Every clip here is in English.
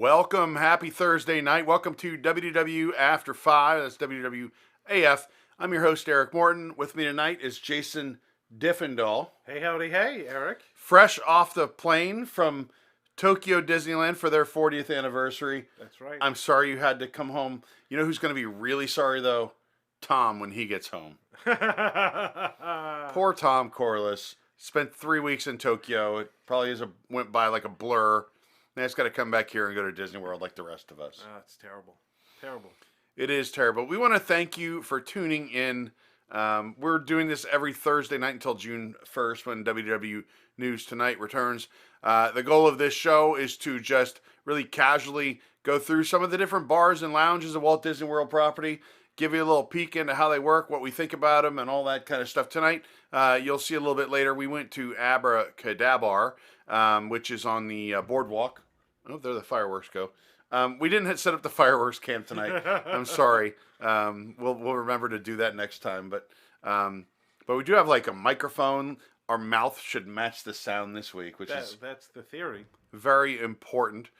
Welcome, happy Thursday night. Welcome to WDW After 5, that's WDWAF. I'm your host, Eric Morton. With me tonight is Jason Diffendahl. Hey, howdy, hey, Eric. Fresh off the plane from Tokyo Disneyland for their 40th anniversary. That's right. I'm sorry you had to come home. You know who's going to be really sorry, though? Tom, when he gets home. Poor Tom Corliss. Spent 3 weeks in Tokyo. It probably went by like a blur. Now it's got to come back here and go to Disney World like the rest of us. It's terrible. Terrible. It is terrible. We want to thank you for tuning in. We're doing this every Thursday night until June 1st when WDW News Tonight returns. The goal of this show is to just really casually go through some of the different bars and lounges of Walt Disney World property, give you a little peek into how they work, what we think about them, and all that kind of stuff. Tonight, you'll see a little bit later, we went to AbracadaBar, which is on the BoardWalk. Oh, there the fireworks go. We didn't set up the fireworks camp tonight. I'm sorry. We'll remember to do that next time. But we do have like a microphone. Our mouth should match the sound this week, that's the theory. Very important.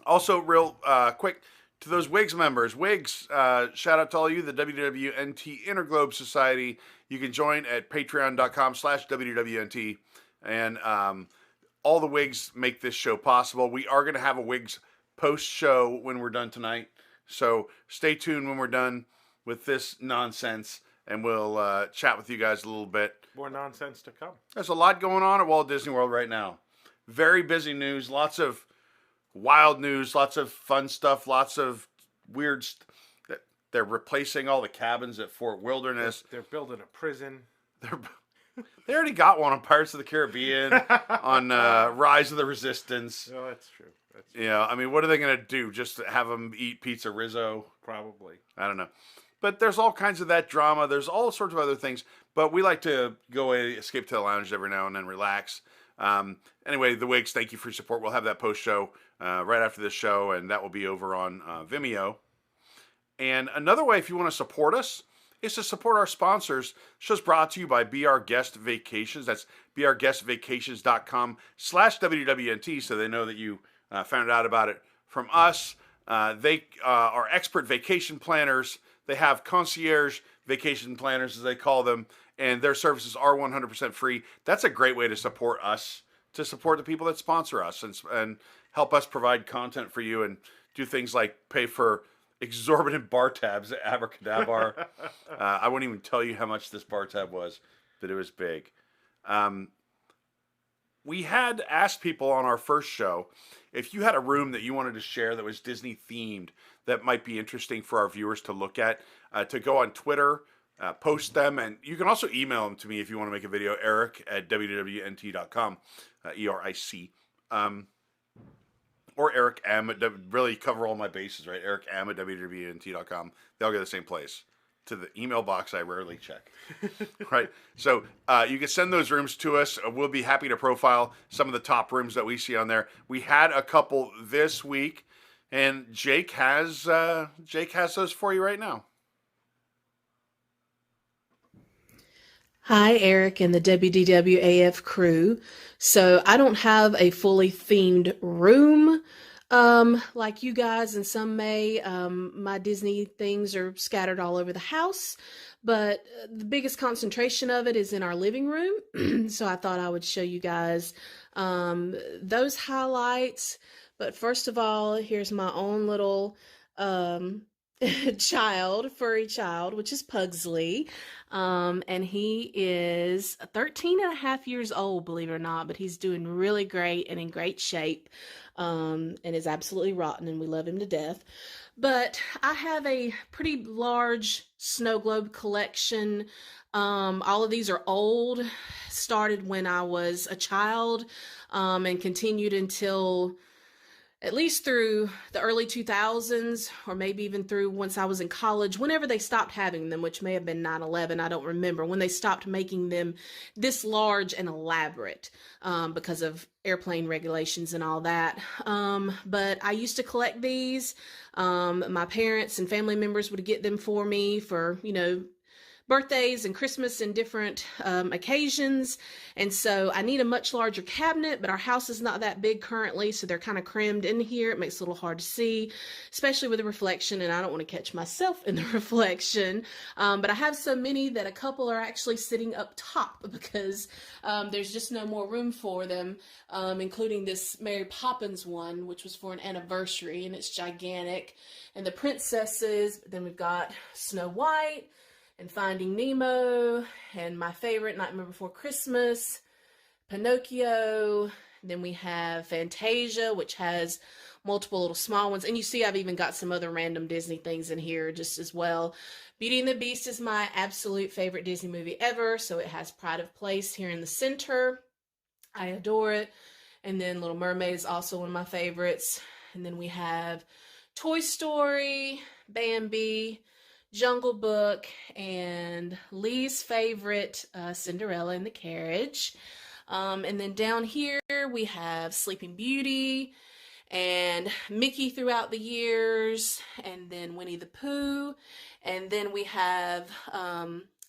Also, real quick, to those WIGS members, WIGS, shout out to all you, the WDWNT Interglobe Society. You can join at patreon.com/WDWNT. And all the WIGS make this show possible. We are going to have a WIGS post-show when we're done tonight. So stay tuned when we're done with this nonsense, and we'll chat with you guys a little bit. More nonsense to come. There's a lot going on at Walt Disney World right now. Very busy news, lots of wild news, lots of fun stuff, lots of weird They're replacing all the cabins at Fort Wilderness. They're building a prison. They already got one on Pirates of the Caribbean, on Rise of the Resistance. No, that's true. Yeah, I mean, what are they going to do? Just have them eat pizza Rizzo? Probably. I don't know. But there's all kinds of that drama. There's all sorts of other things. But we like to go away, escape to the lounge every now and then, relax. Anyway, the WIGS, thank you for your support. We'll have that post-show right after this show, and that will be over on Vimeo. And another way, if you want to support us, is to support our sponsors. Show's brought to you by Be Our Guest Vacations. That's beourguestvacations.com/WDWNT, so they know that you found out about it from us. They are expert vacation planners. They have concierge vacation planners, as they call them, and their services are 100% free. That's a great way to support us, to support the people that sponsor us and help us provide content for you and do things like pay for exorbitant bar tabs at AbracadaBar. I won't even tell you how much this bar tab was, but it was big. We had asked people on our first show if you had a room that you wanted to share that was Disney themed that might be interesting for our viewers to look at, to go on Twitter, post them, and you can also email them to me if you want to make a video, eric@wdwnt.com, ERIC. Or Eric M. Really cover all my bases, right? Eric M. at WDWNT.com. They all go to the same place. To the email box I rarely check. Right? So you can send those rooms to us. We'll be happy to profile some of the top rooms that we see on there. We had a couple this week, and Jake has those for you right now. Hi, Eric and the WDWAF crew. So I don't have a fully themed room like you guys, and some may. My Disney things are scattered all over the house, but the biggest concentration of it is in our living room. So I thought I would show you guys those highlights. But first of all, here's my own little furry child, which is Pugsley. And he is 13 and a half years old, believe it or not, but he's doing really great and in great shape, and is absolutely rotten, and we love him to death. But I have a pretty large snow globe collection. All of these are old, started when I was a child, and continued until at least through the early 2000s, or maybe even through once I was in college, whenever they stopped having them, which may have been 9/11, I don't remember, when they stopped making them this large and elaborate because of airplane regulations and all that. But I used to collect these. My parents and family members would get them for me for, birthdays and Christmas and different occasions. And so I need a much larger cabinet, but our house is not that big currently, so they're kind of crammed in here. It makes it a little hard to see, especially with the reflection, and I don't want to catch myself in the reflection. But I have so many that a couple are actually sitting up top because there's just no more room for them, including this Mary Poppins one, which was for an anniversary, and it's gigantic. And the princesses, then we've got Snow White, and Finding Nemo, and my favorite, Nightmare Before Christmas, Pinocchio. Then we have Fantasia, which has multiple little small ones. And you see I've even got some other random Disney things in here just as well. Beauty and the Beast is my absolute favorite Disney movie ever, so it has pride of place here in the center. I adore it. And then Little Mermaid is also one of my favorites. And then we have Toy Story, Bambi, Jungle Book, and Lee's favorite, Cinderella in the Carriage. And then down here we have Sleeping Beauty and Mickey throughout the years, and then Winnie the Pooh, and then we have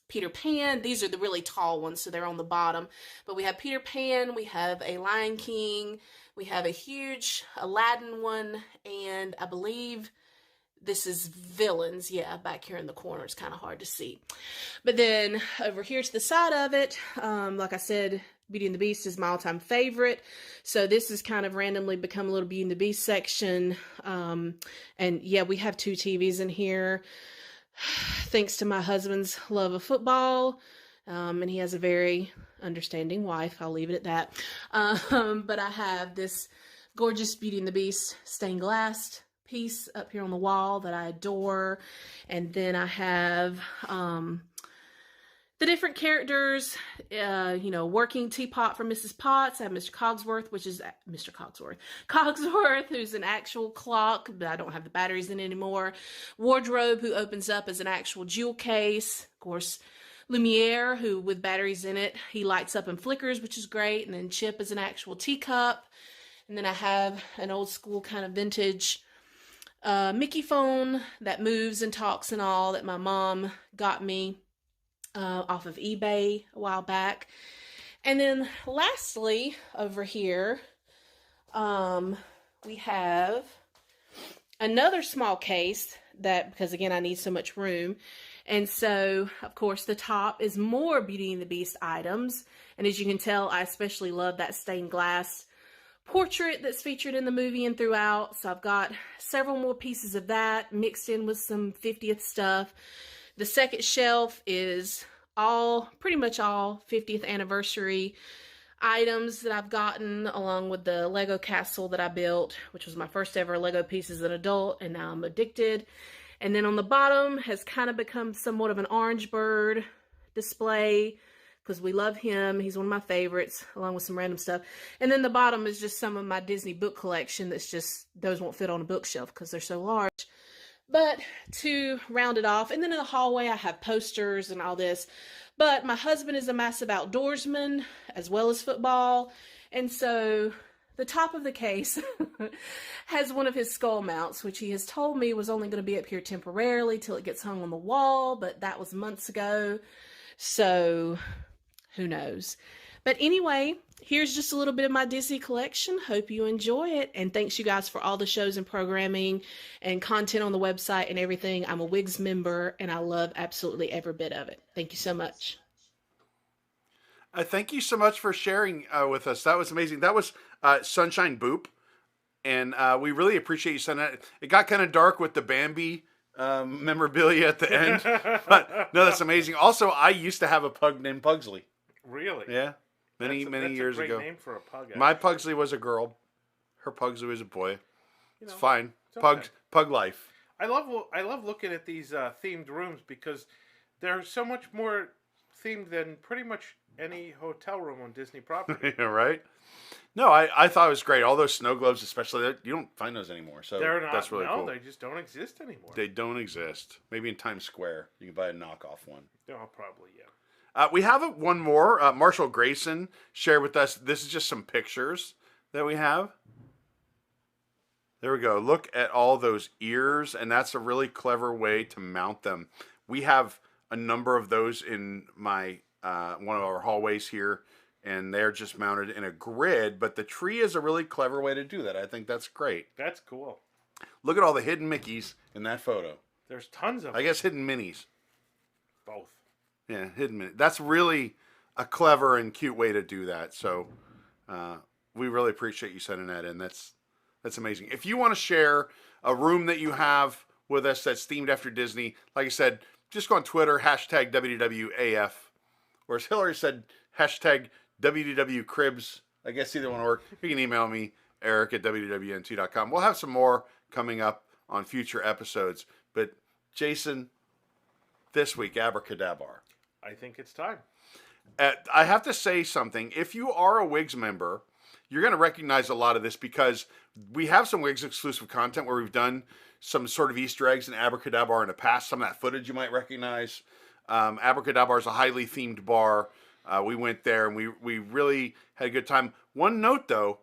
Peter Pan. These are the really tall ones, so they're on the bottom. But we have Peter Pan, we have a Lion King, we have a huge Aladdin one, and I believe this is Villains, yeah, back here in the corner. It's kind of hard to see. But then over here to the side of it, like I said, Beauty and the Beast is my all-time favorite. So this has kind of randomly become a little Beauty and the Beast section. And yeah, we have 2 TVs in here, thanks to my husband's love of football. And he has a very understanding wife. I'll leave it at that. But I have this gorgeous Beauty and the Beast stained glass piece up here on the wall that I adore. And then I have the different characters, working teapot from Mrs. Potts. I have Mr. Cogsworth, which is Mr. Cogsworth, who's an actual clock, but I don't have the batteries in it anymore. Wardrobe, who opens up as an actual jewel case. Of course, Lumiere, who with batteries in it, he lights up and flickers, which is great. And then Chip is an actual teacup. And then I have an old school kind of vintage Mickey phone that moves and talks and all that my mom got me off of eBay a while back. And then lastly, over here, we have another small case that, because again, I need so much room. And so, of course, the top is more Beauty and the Beast items. And as you can tell, I especially love that stained glass portrait that's featured in the movie and throughout. So I've got several more pieces of that mixed in with some 50th stuff. The second shelf is pretty much all 50th anniversary items that I've gotten, along with the Lego castle that I built, which was my first ever Lego piece as an adult, and now I'm addicted. And then on the bottom has kind of become somewhat of an orange bird display, because we love him. He's one of my favorites, along with some random stuff. And then the bottom is just some of my Disney book collection that's just, those won't fit on a bookshelf because they're so large. But to round it off, and then in the hallway I have posters and all this. But my husband is a massive outdoorsman as well as football. And so the top of the case has one of his skull mounts, which he has told me was only going to be up here temporarily till it gets hung on the wall. But that was months ago. So who knows? But anyway, here's just a little bit of my Disney collection. Hope you enjoy it. And thanks you guys for all the shows and programming and content on the website and everything. I'm a WIGS member and I love absolutely every bit of it. Thank you so much. Thank you so much for sharing with us. That was amazing. That was Sunshine Boop. And we really appreciate you sending that. It got kind of dark with the Bambi memorabilia at the end. But no, that's amazing. Also, I used to have a pug named Pugsley. Really? Yeah. Many years a great ago. Name for a pug. Actually. My Pugsley was a girl. Her Pugsley was a boy. It's fine. It's Pug okay. Pug life. I love looking at these themed rooms because they're so much more themed than pretty much any hotel room on Disney property. Yeah, right? No, I thought it was great. All those snow globes, especially, you don't find those anymore. So They're not. that's really cool. They just don't exist anymore. They don't exist. Maybe in Times Square, you can buy a knockoff one. Oh, probably, yeah. We have one more. Marshall Grayson shared with us. This is just some pictures that we have. There we go. Look at all those ears, and that's a really clever way to mount them. We have a number of those in my one of our hallways here, and they're just mounted in a grid. But the tree is a really clever way to do that. I think that's great. That's cool. Look at all the hidden Mickeys in that photo. There's tons of I guess hidden Minnies. both. Yeah, hidden Minnie. That's really a clever and cute way to do that. So we really appreciate you sending that in. That's amazing. If you want to share a room that you have with us that's themed after Disney, like I said, just go on Twitter, hashtag WDWAF. Or as Hillary said, hashtag WDWCribs. I guess either one will work. You can email me, Eric@WDWNT.com. We'll have some more coming up on future episodes. But Jason, this week, AbracadaBar. I think it's time. I have to say something. If you are a WIGS member, you're going to recognize a lot of this because we have some WIGS exclusive content where we've done some sort of Easter eggs in AbracadaBar in the past. Some of that footage you might recognize. AbracadaBar is a highly themed bar. We went there and we really had a good time. One note though,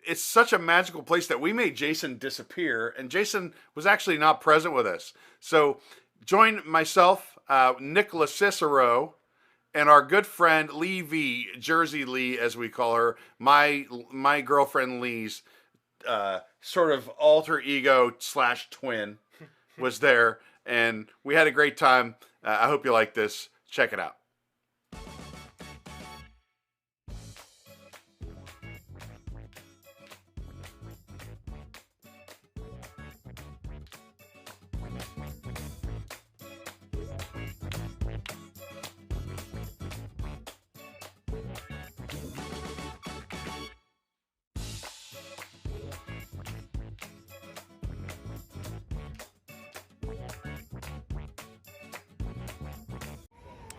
it's such a magical place that we made Jason disappear, and Jason was actually not present with us. So join myself, Nicholas Cicero, and our good friend Lee V, Jersey Lee as we call her, my girlfriend Lee's sort of alter ego / twin was there, and we had a great time. I hope you like this. Check it out.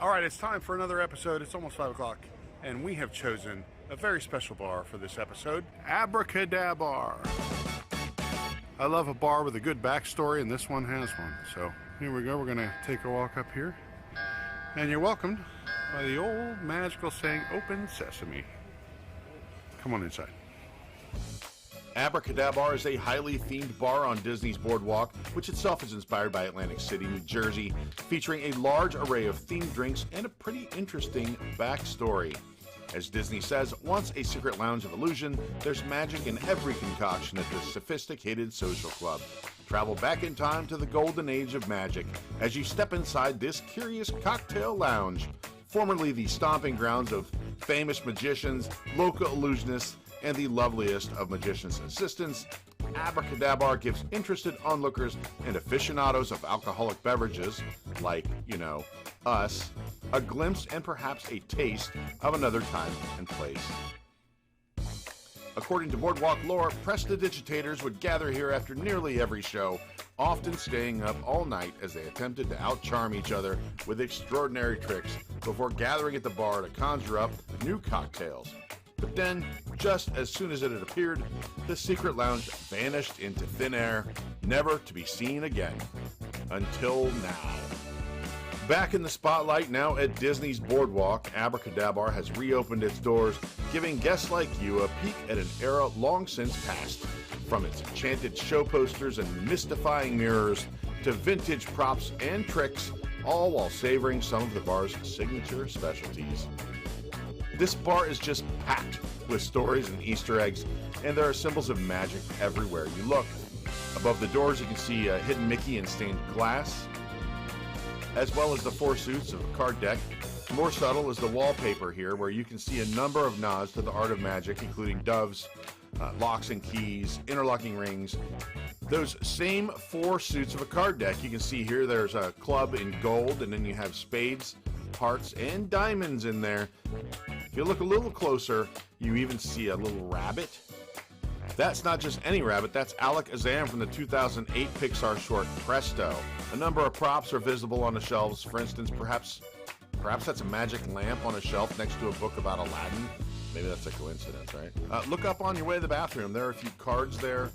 All right, it's time for another episode. It's almost 5 o'clock, and we have chosen a very special bar for this episode, AbracadaBar. I love a bar with a good backstory, and this one has one. So here we go. We're going to take a walk up here, and you're welcomed by the old magical saying, "Open Sesame." Come on inside. AbracadaBar is a highly themed bar on Disney's BoardWalk, which itself is inspired by Atlantic City, New Jersey, featuring a large array of themed drinks and a pretty interesting backstory. As Disney says, once a secret lounge of illusion, there's magic in every concoction at this sophisticated social club. Travel back in time to the golden age of magic as you step inside this curious cocktail lounge, formerly the stomping grounds of famous magicians, local illusionists, and the loveliest of magicians' assistants. AbracadaBar gives interested onlookers and aficionados of alcoholic beverages, like, us, a glimpse and perhaps a taste of another time and place. According to BoardWalk lore, prestidigitators would gather here after nearly every show, often staying up all night as they attempted to outcharm each other with extraordinary tricks before gathering at the bar to conjure up new cocktails. But then, just as soon as it had appeared, the secret lounge vanished into thin air, never to be seen again. Until now. Back in the spotlight now at Disney's BoardWalk, AbracadaBar has reopened its doors, giving guests like you a peek at an era long since past. From its enchanted show posters and mystifying mirrors to vintage props and tricks, all while savoring some of the bar's signature specialties. This bar is just packed with stories and Easter eggs, and there are symbols of magic everywhere you look. Above the doors you can see a hidden Mickey in stained glass, as well as the 4 suits of a card deck. More subtle is the wallpaper here, where you can see a number of nods to the art of magic, including doves, locks and keys, interlocking rings. Those same 4 suits of a card deck you can see here. There's a club in gold, and then you have spades, hearts, and diamonds in there. If you look a little closer, you even see a little rabbit. That's not just any rabbit, that's Alec Azam from the 2008 Pixar short Presto. A number of props are visible on the shelves. For instance, perhaps that's a magic lamp on a shelf next to a book about Aladdin. Maybe that's a coincidence, right? Look up on your way to the bathroom. There are a few cards there.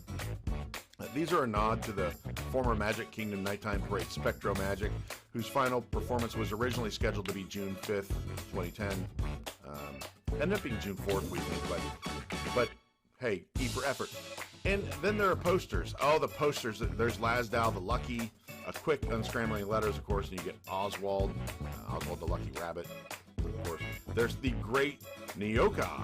These are a nod to the former Magic Kingdom Nighttime Parade Spectro Magic, whose final performance was originally scheduled to be June 5th, 2010. Ended up being June 4th, we think, but hey, E for effort. And then there are posters. Oh, the posters. There's Lasdal the Lucky, a quick unscrambling of letters, of course, and you get Oswald, Oswald the Lucky Rabbit, of course. There's the great Nyoka.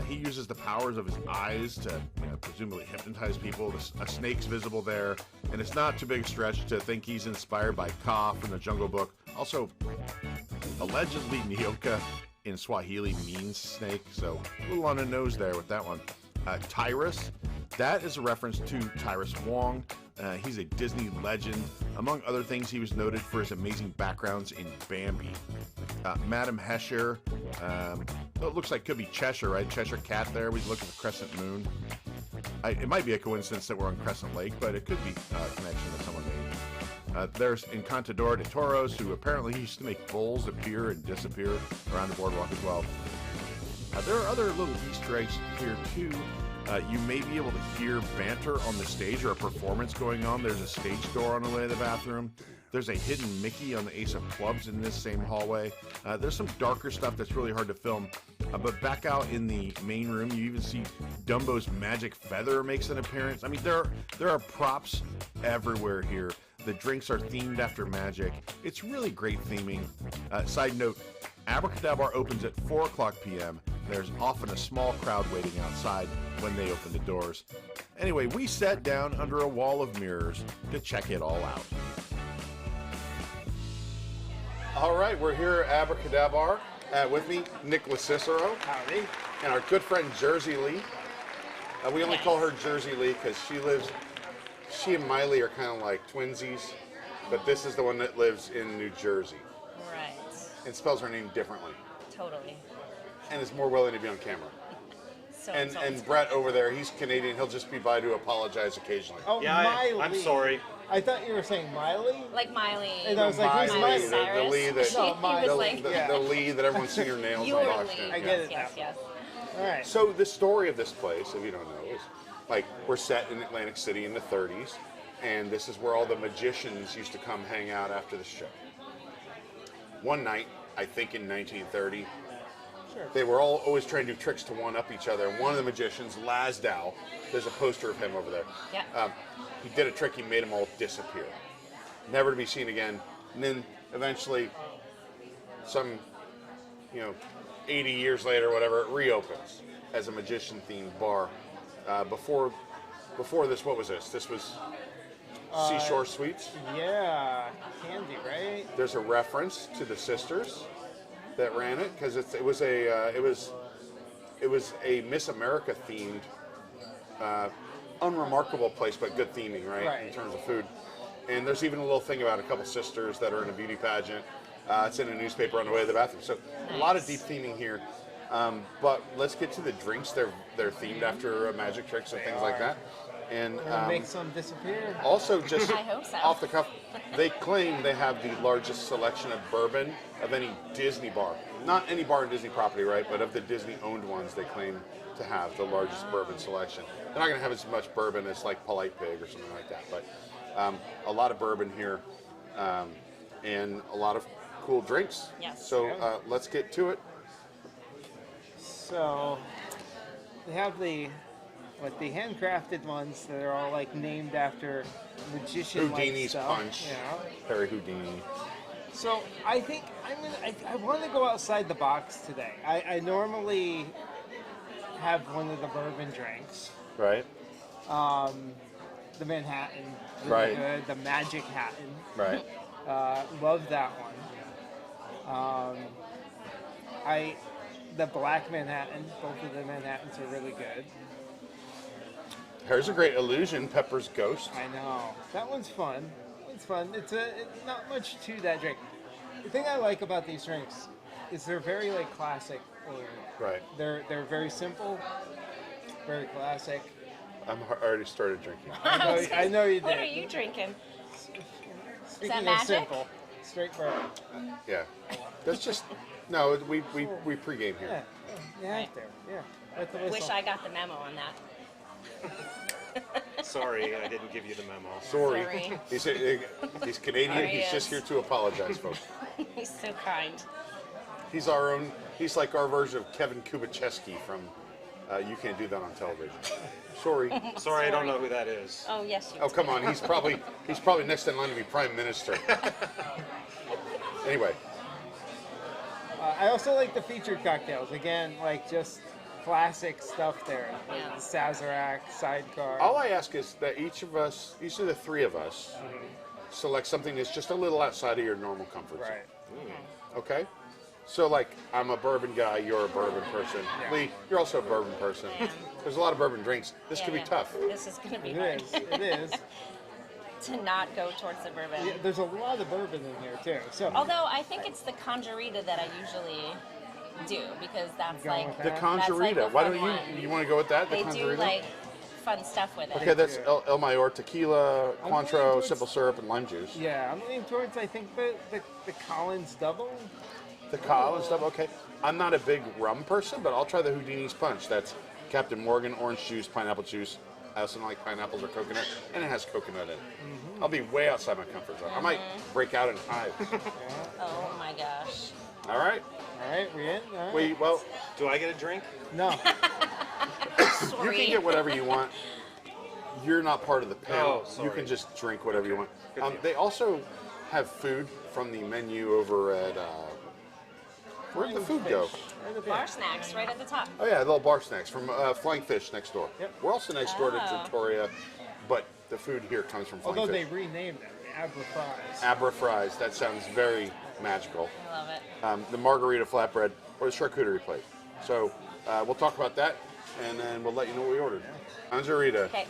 He uses the powers of his eyes to presumably hypnotize people. A snake's visible there, and it's not too big a stretch to think he's inspired by Ka from the Jungle Book. Also, allegedly, Nyoka in Swahili means snake, so a little on the nose there with that one. Tyrus, that is a reference to Tyrus Wong. He's a Disney legend. Among other things, he was noted for his amazing backgrounds in Bambi. Madam Hesher, it looks like could be Cheshire, right? Cheshire Cat there. We look at the crescent moon. It might be a coincidence that we're on Crescent Lake, but it could be a connection that someone made. There's Encantador de Toros, who apparently used to make bulls appear and disappear around the boardwalk as well. There are other little Easter eggs here too. You may be able to hear banter on the stage or a performance going on. There's a stage door on the way to the bathroom. There's a hidden Mickey on the Ace of Clubs in this same hallway. There's some darker stuff that's really hard to film. But back out in the main room, you even see Dumbo's magic feather makes an appearance. I mean, there are props everywhere here. The drinks are themed after magic. It's really great theming. Side note, AbracadaBar opens at 4 o'clock p.m. There's often a small crowd waiting outside when they open the doors. Anyway, we sat down under a wall of mirrors to check it all out. All right, we're here at AbracadaBar. With me, Nicholas Cicero. Howdy. And our good friend Jersey Lee. We only call her Jersey Lee because she and Miley are kind of like twinsies, but this is the one that lives in New Jersey. Right. And spells her name differently. Totally. And is more willing to be on camera. So And Brett over there, he's Canadian. He'll just be by to apologize occasionally. Oh, Yeah, Miley. I'm sorry. I thought you were saying Miley. like Miley. And I was like, who's Miley, Miley? the Cyrus. Lee that, No, He Miley. was the, like, the Lee that everyone's seen her nails your on box. Lee. I get it Yes, now. yes. All right. So the story of this place, if you don't know, is like we're set in Atlantic City in the 30s, and this is where all the magicians used to come hang out after the show. One night, I think in 1930, Sure. they were all always trying to do tricks to one-up each other. And one of the magicians, Lasdow, there's a poster of him over there. Yeah. He did a trick, he made them all disappear. Never to be seen again. And then eventually, some, 80 years later or whatever, it reopens as a magician-themed bar. Before this, what was this? This was Seashore Suites. Yeah, Candy, right? There's a reference to the sisters that ran it because it was a Miss America themed, unremarkable place but good theming, right? In terms of food. And there's even a little thing about a couple sisters that are in a beauty pageant. It's in a newspaper on the way to the bathroom. So a lot of deep theming here. But let's get to the drinks. They're themed after magic tricks and things like that. And Gonna make some disappear. also, just I hope so. off the cuff, they claim they have the largest selection of bourbon of any Disney bar. Not any bar in Disney property, right? But of the Disney-owned ones, they claim to have the largest bourbon selection. They're not going to have as much bourbon as like Polite Pig or something like that. But a lot of bourbon here and a lot of cool drinks. Yes. So let's get to it. So they have the handcrafted ones that are all like named after magician-like Houdini's stuff. Punch. Yeah. Harry Houdini. So I think I want to go outside the box today. I normally have one of the bourbon drinks. Right. The Manhattan, really Right. good. The Magic Hatton, Right. love that one. The Black Manhattan, both of the Manhattans are really good. Here's a great illusion, Pepper's Ghost. I know that one's fun. It's fun. It's not much to that drink. The thing I like about these drinks is they're very like classic. Right. They're very simple, very classic. Already started drinking. I know you did. What are you drinking? Speaking of magic? simple, straight bourbon. Yeah. That's just no. We pregame here. Yeah, you have to. Yeah. Let the whistle. Wish I got the memo on that. Sorry, I didn't give you the memo. Sorry. Sorry. He's Canadian. There he He's just is. here to apologize, folks. He's so kind. He's our own. He's like our version of Kevin Kubicheski from You can't do that on television. Sorry. Sorry, I don't know who that is. Oh, yes, you Oh, do. come on. He's probably next in line to be prime minister. Anyway, I also like the featured cocktails. Again, like just classic stuff there. Like Yeah. the Sazerac, Sidecar. all I ask is that each of the three of us, select something that's just a little outside of your normal comfort zone. Right. Okay? So, like, I'm a bourbon guy, you're a bourbon person. Yeah. Lee, you're also a bourbon person. I am. There's a lot of bourbon drinks. This Yeah, could be yeah. tough. This is going to be It hard. is. It is. To not go towards the bourbon. Yeah, there's a lot of bourbon in here too. So Although I think it's the conjurita that I usually do because that's Going like with The that? conjurita. the Why fun don't one. you want to go with that? The They conjurita? do like fun stuff with it. Okay, that's El Mayor, tequila, I'm Cointreau, leaning towards- simple syrup, and lime juice. yeah, I'm leaning towards I think the Collins double. The Kyle and stuff. Okay, I'm not a big rum person, but I'll try the Houdini's Punch. That's Captain Morgan, orange juice, pineapple juice. I also don't like pineapples or coconut, and it has coconut in it. I'll be way outside my comfort zone. I might break out in hives. Oh my gosh. All right. All right, we in. All right. Well, Do I get a drink? No. you Sorry. can get whatever you want. You're not part of the panel. Oh, sorry. You can just drink whatever you want. Good deal. They also have food from the menu over at. Where'd the food go? Bar snacks right at the top. Oh yeah, little bar snacks from Flying Fish next door. Yep. We're also next door to Oh. Trattoria, but the food here comes from Flying Although they Fish. renamed them, the Abra Fries. Abra fries. That sounds very magical. I love it. The margarita flatbread or the charcuterie plate. So we'll talk about that, and then we'll let you know what we ordered. Anjarita, Okay.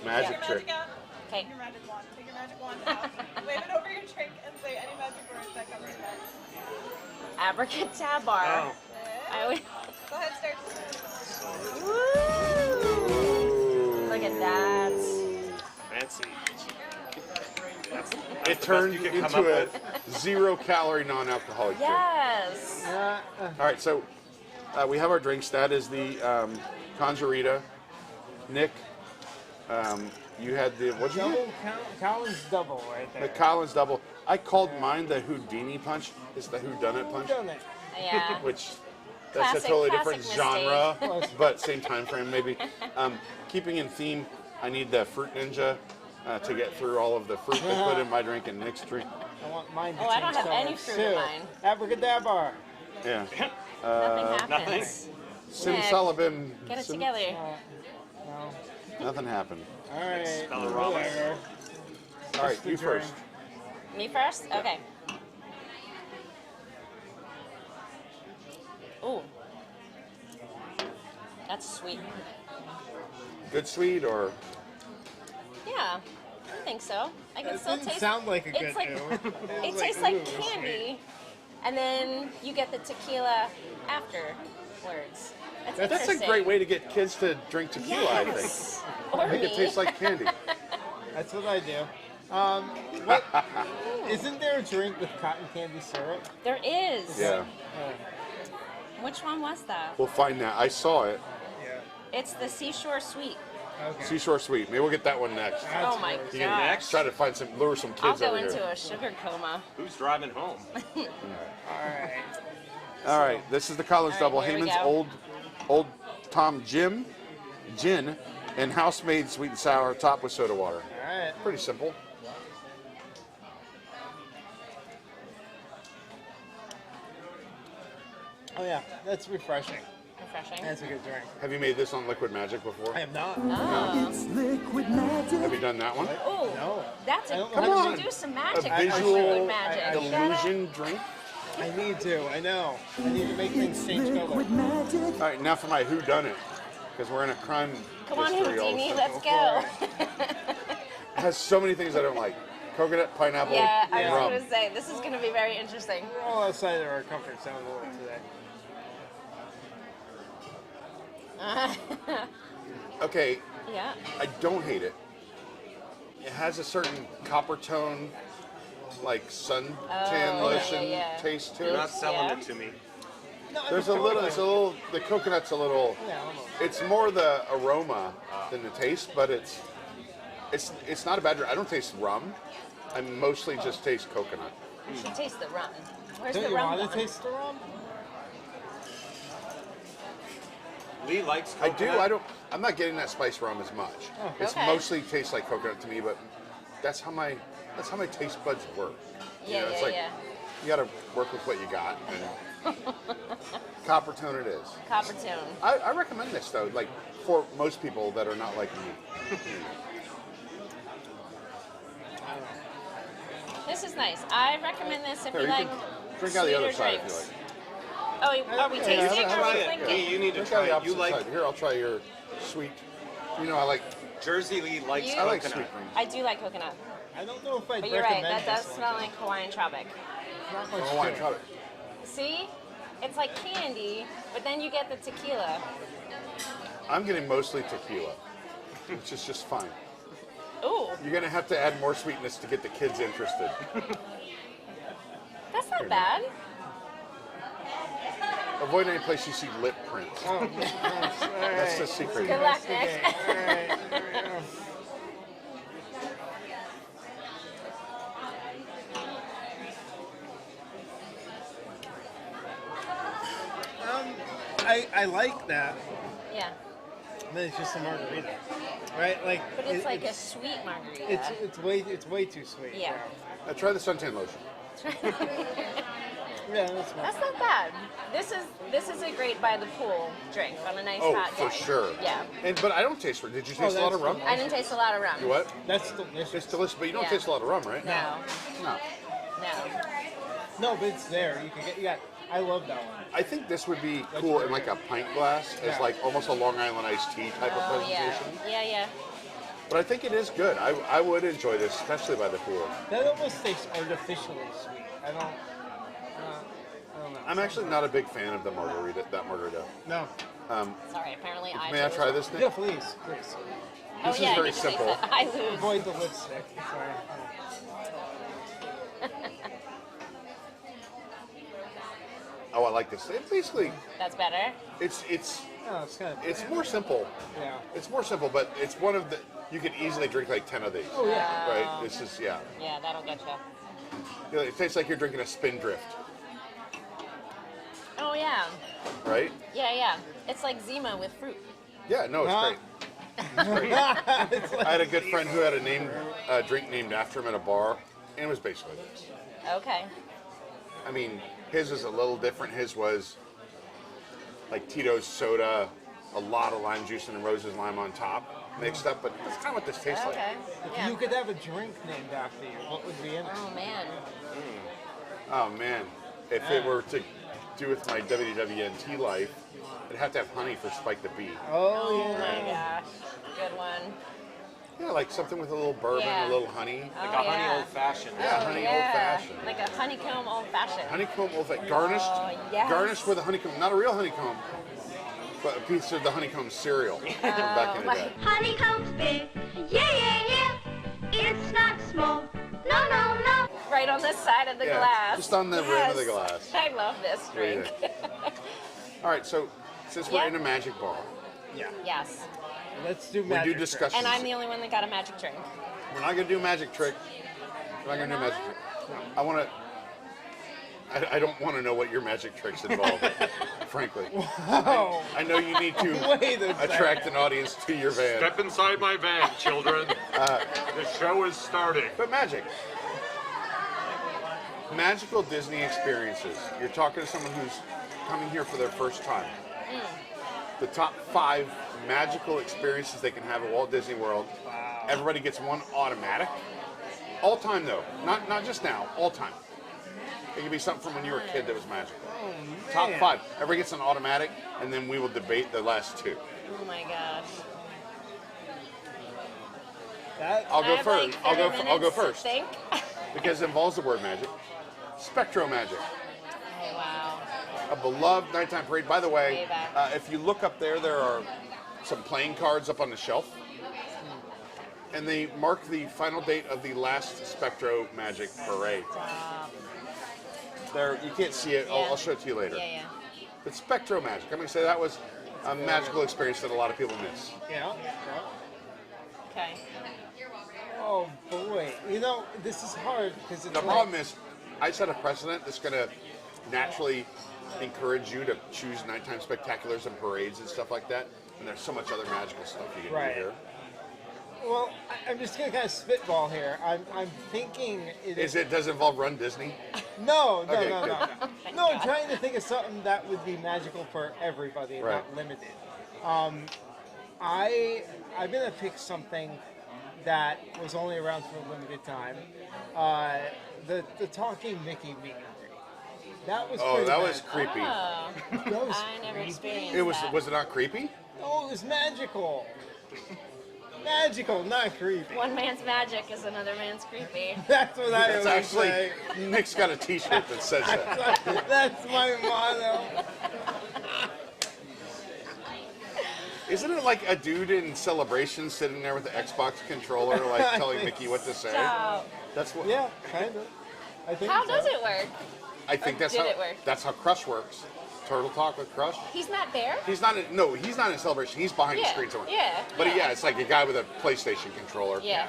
magic Take your trick. magic out. Okay. Take your magic wand. Take your magic wand out. Wave it over your drink and say any magic words that come to mind. AbracadaBar. Oh. I would. Go ahead, start. Woo! Look at that. Fancy. That's It the turned best you can come into up a with. 0-calorie non-alcoholic drink. Yes. All right, so we have our drinks. That is the Conjurita. Nick, you had the what'd you Double get? Collins double right there. The Collins double. I called mine the Houdini Punch. It's the Whodunit Punch, Done it. Yeah. which that's Classic- a totally classic different genre, mistake. but same time frame maybe. Keeping in theme, I need the Fruit Ninja to get through all of the fruit they put in my drink and Nick's drink. I want mine to Oh, I don't change have any colors, fruit too. in mine. Abracadabar. Yeah. Nothing happens. Simsalabim. Get it together. No. Nothing happened. All right. Spell it wrong. Whatever. All right, you drink. first. Me first? Okay. Ooh. That's sweet. Good sweet or Yeah, I think so. I can It still didn't taste. sound like a good it's like, deal. It tastes like candy, and then you get the tequila afterwards. That's that's a interesting. great way to get kids to drink tequila, I think. Yes. Or Make it me. taste like candy. That's what I do. What, isn't there a drink with cotton candy syrup? There is. Yeah. Which one was that? We'll find that. I saw it. Yeah. It's the Seashore Sweet. Okay. Seashore Sweet. Maybe we'll get that one next. Oh my worse. You can gosh. try to find lure some I'll kids go over into here. a sugar coma. Who's driving home? All right. All right, this is the Collins All right, Double. here we Heyman's go. old Tom Gin, and house-made sweet and sour, topped with soda water. All right. Pretty simple. Oh yeah, that's refreshing. Refreshing. That's a good drink. Have you made this on Liquid Magic before? I am not. Oh. Have you done that one? Oh. No. That's I a don't come know how on. to- Do some A magic. visual Liquid magic. I- You gotta- illusion drink. I need to. I know. I need to make things change color. All right, now for my Who Done It, because we're in a crime Come on, mystery all of a Houdini, sudden. let's go. It has so many things I don't like. Coconut, pineapple, Yeah, I and was rum. going to say, this is going to be very interesting. We're all outside of our comfort zone a little today. Okay, Yeah. I don't hate it. It has a certain copper tone, like suntan yeah, lotion yeah. taste to You're it. not selling Yeah. it to me. No, There's a little, the coconut's a little, Yeah, almost. it's more the aroma than the taste, but it's not a bad drink. I don't taste rum. I mostly just taste coconut. You should taste the rum. Where's Don't the you rum want to gone? taste the rum? Lee likes I coconut. do. I'm not getting that spice rum as much. It's Okay. mostly tastes like coconut to me, but that's how my taste buds work. Yeah, it's yeah, like yeah. you got to work with what you got. And Coppertone it is. Copper tone. I recommend this though, like for most people that are not like me. This is nice. I recommend this if Here, you you like can drink out the other sweeter side drinks. if you like. Oh, are we tasting or try are we it. drinking? You need to Drink out try the it. opposite You like side. Here, I'll try your sweet. You know, I like Jersey Lee likes You- I like coconut. sweet drinks. I do like coconut. I don't know if I'd But you're right, recommend that does this smell one. like Hawaiian Tropic. Not much Oh, I to tried it. it. See? It's like candy, but then you get the tequila. I'm getting mostly tequila, which is just fine. Ooh, You're gonna have to add more sweetness to get the kids interested. that's not bad. Avoid any place you see lip prints. Oh, yes. All That's the right. secret. Good luck, That's the Nick. game. All right. There we go. I like that, Yeah, but it's just a margarita, right? Like, but it's like a sweet margarita. it's way too sweet. Yeah. Try the suntan lotion. Yeah, that's fine. That's not bad. This is a great by the pool drink on a nice Oh, hot day. for sure. Yeah. But I don't taste. Did you taste a lot of that's rum? I didn't taste a lot of rum. You what? That's delicious. It's delicious, but you don't Yeah. taste a lot of rum, right? No, No. no. No, but it's there. You can get. You got. I love that one. I think this would be cool in like a pint glass, as Yeah. like almost a Long Island iced tea type of Oh yeah, presentation. yeah. But I think it is good. I would enjoy this, especially by the pool. That almost tastes artificially sweet. I don't know. I'm actually not a big fan of the margarita. That margarita. No. Sorry, apparently I. May I chose try wrong. this, Nick? Yeah, please, please. Oh This is yeah, very you can taste simple. that. I lose. Avoid the lipstick. Sorry. Oh, I like this. It basically, That's better. it's Oh, it's kind of. it's more simple. Yeah. It's more simple, but it's one of the. You could easily drink like 10 of these. Oh yeah. Right. This is yeah. Yeah, that'll get you. You know, it tastes like you're drinking a Spindrift, Oh yeah, right? yeah. It's like Zima with fruit. Yeah. No, it's Huh? great. It's great. It's like- I had a good friend who had a drink named after him at a bar, and it was basically this. Okay. I mean, his is a little different. His was like Tito's soda, a lot of lime juice and roses lime on top, mixed up. But that's kind of what this tastes like. Okay. If Yeah. you could have a drink named after you, what would be in it? Oh man. Oh man, if it were to do with my WDWNT life, it'd have to have honey for Spike the Bee. Oh Oh yeah. my gosh. Good one. Yeah, like something with a little bourbon, Yeah. a little honey. Oh, Like a honey yeah. old fashioned. Yeah, Oh, honey yeah. old-fashioned. Like a honeycomb old fashioned. Honeycomb old fashioned, garnished, Oh, yes. garnished with a honeycomb, not a real honeycomb, but a piece of the honeycomb cereal from back in the my- day. Honeycomb's big, yeah. It's not small, no. Right on the side of the Yeah, glass. just on the rim of the Yes. glass. I love this drink. All right, so since we're Yeah. in a magic bar, Yeah. Yes. Let's do we magic. do tricks. discussions. And I'm the only one that got a magic drink. We're not gonna do a magic trick. We're not gonna do a magic trick. I want to. I don't want to know what your magic tricks involve, frankly. Oh. I know you need to Wait a second. attract an audience to your van. Step inside my van, children. The show is starting. But magic. Magical Disney experiences. You're talking to someone who's coming here for their first time. The top 5 magical experiences they can have at Walt Disney World. Wow. Everybody gets one automatic. All time though, not just now, all time. It could be something from when you were a kid that was magical. Oh, Top man. 5. Everybody gets an automatic, and then we will debate the last 2. Oh my gosh. That, I'll I go have first. like I'll 30 go minutes to first think. because it involves the word magic. Spectro magic. Oh wow. A beloved nighttime parade. By the way, Way back. if you look up there, there are some playing cards up on the shelf. And they mark the final date of the last Spectro Magic Parade. There, you can't see it. Yeah. I'll show it to you later. Yeah. But Spectro Magic. I'm going to say that was a magical experience that a lot of people miss. yeah. Okay. Oh boy. You know, this is hard because it's The like, problem is, I set a precedent that's going to naturally encourage you to choose nighttime spectaculars and parades and stuff like that. And there's so much other magical stuff you can Right. do here. Well, I'm just gonna kind of spitball here. I'm thinking Does it involve Run Disney? No, Okay, no. Thank No, I'm God. trying to think of something that would be magical for everybody and Right. not limited. I'm gonna pick something that was only around for a limited time. The talking Mickey meet and greet. That was Oh, pretty that was magical. creepy. Oh, That was I never experienced It was. that. Was it not creepy? Oh, it was magical. Magical, not creepy. One man's magic is another man's creepy. That's what I That's always actually. say. Nick's got a T-shirt that says that. That's my motto. Isn't it like a dude in Celebration sitting there with the Xbox controller, like telling Mickey what to say? Stop. That's what. Yeah, kind of. I think How so. does it work? I think Or that's did how. it work? That's how Crush works. Turtle Talk with Crush. He's not there? He's not. He's not in Celebration. He's behind the Yeah, screen somewhere. yeah, But yeah. yeah, it's like a guy with a PlayStation controller. Yeah.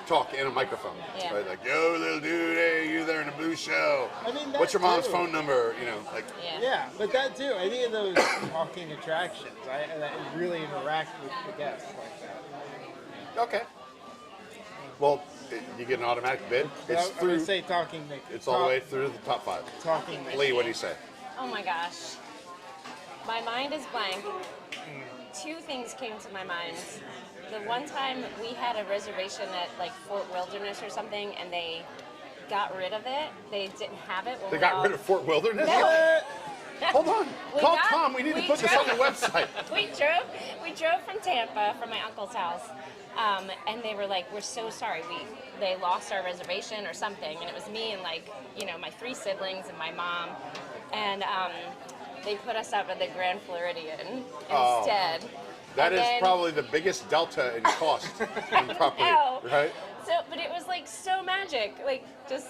Talk in a microphone. Yeah. Right? Like, yo, little dude, hey, you there in the blue show? I mean, What's your that mom's too. phone number? You know, like. Yeah. Yeah, but that too. Any of those talking attractions, that really interact with the guests like that. Okay. Well, you get an automatic bid. But It's I'm through. gonna say talking Mickey. It's all the way through the top 5. Talking Mickey. Lee, what do you say? Oh my gosh. My mind is blank. Two things came to my mind. The one time we had a reservation at like Fort Wilderness or something, and they got rid of it. They didn't have it. When They we got all- rid of Fort Wilderness? No. Hold on. We Call got- Tom. We need to we put this drove- on the website. We drove from Tampa from my uncle's house, and they were like, "We're so sorry. They lost our reservation or something." And it was me and my 3 siblings and my mom, and they put us up at the Grand Floridian Oh. instead. That And is then- probably the biggest delta in cost on property, know. right? So, but it was like so magic, like just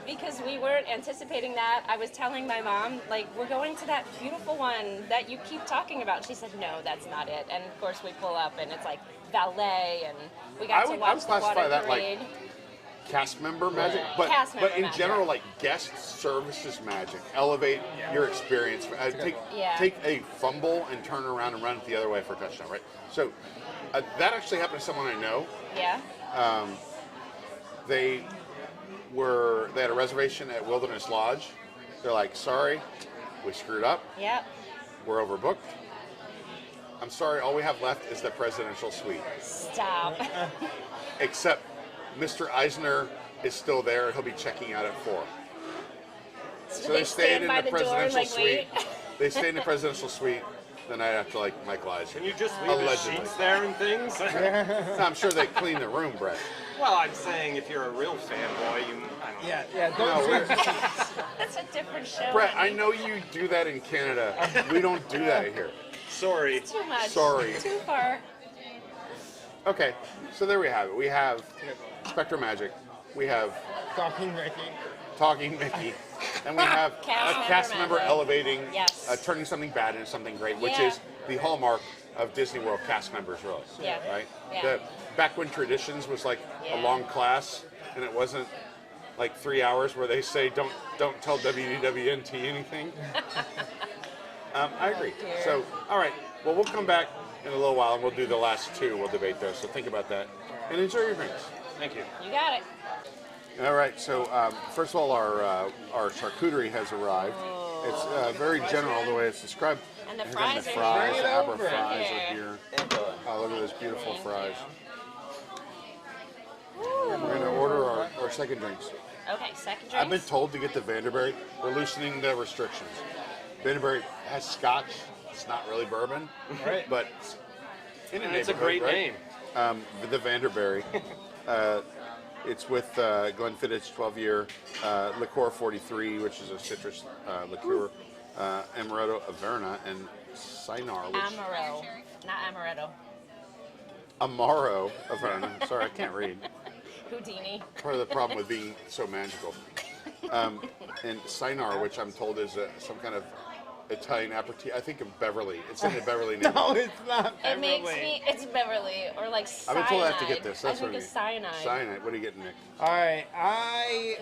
because we weren't anticipating that. I was telling my mom, like, we're going to that beautiful one that you keep talking about. She said, no, that's not it. And of course, we pull up and it's like valet, and we got to I watch would the classify water that like parade. cast member magic, but Cast member but in magic. general, like guest services magic. Elevate your experience. Yeah. Take a fumble and turn around and run it the other way for a touchdown, right? So that actually happened to someone I know. Yeah. They had a reservation at Wilderness Lodge. They're like, sorry, we screwed up. Yep. We're overbooked. I'm sorry, all we have left is the presidential suite. Stop. Except Mr. Eisner is still there. He'll be checking out at 4. So they stayed stand in by the the door and, presidential like, suite. wait. They stayed in the presidential suite the night after, like, Michael Eisner. Can you just leave the Allegedly. sheets there and things? I'm sure they cleaned the room, Brett. Well, I'm saying if you're a real fanboy, I don't know. Yeah, No, don't we're- That's a different show. Brett, I honey. know you do that in Canada. We don't do that here. Sorry. Too much. Sorry. Too far. Okay, so there we have it. We have Spectrum Magic. We have talking Mickey. Talking Mickey. And we have a cast member magic. elevating, Yes. turning something bad into something great, which Yeah. is the hallmark of Disney World cast members, really. Yeah. Right? Yeah. Back when Traditions was like Yeah. a long class, and it wasn't like 3 hours where they say, don't tell WDWNT anything. I agree. dear. So, all right. Well, we'll come back in a little while, and we'll do the last 2. We'll debate those. So think about that. And enjoy your drinks. Thank you. You got it. All right, so first of all, our charcuterie has arrived. It's very general the way it's described. And the It has fries the are fries, here. the Abra Bring it over. fries are here. Oh, look at those beautiful fries. We're going to order our second drinks. Okay, second I've been drinks. told to get the Vanderberry. We're loosening the restrictions. Vanderberry has scotch. It's not really bourbon, Right. but in And it's a great name. The Vanderberry. It's with Glenfiddich's 12-year Liqueur 43, which is a citrus liqueur, Amaretto Averna, and Cynar, which Amaro, not amaretto. Amaro Averna. Sorry, I can't read. Houdini. Part of the problem with being so magical. And Cynar, which I'm told is some kind of Italian aperitif. I think of Beverly. It's in the Beverly name. No, it's not. It makes Beverly. me. It's Beverly or like I've cyanide. been told I have to get this. That's I think what it's cyanide. Cyanide. What are you getting, Nick? All right, I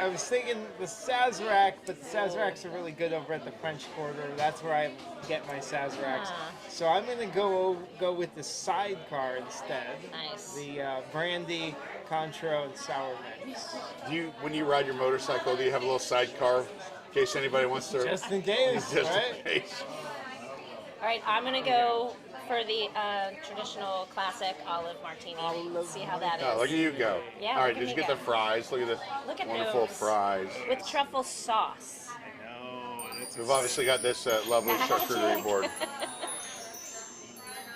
was thinking the Sazerac, but the Sazeracs are really good over at the French Quarter. That's where I get my Sazeracs. So I'm gonna go with the sidecar instead. Nice. The brandy, Contro, and sour mix. When you ride your motorcycle, do you have a little sidecar in case anybody wants to? Just in case, Just right? in case. All right, I'm gonna go for the traditional classic olive martini. See how that is. Oh, look at you go. Yeah, All right, look at did you me get go. the fries? Look at the Look at wonderful those. fries. With truffle sauce. We've obviously got this lovely charcuterie board.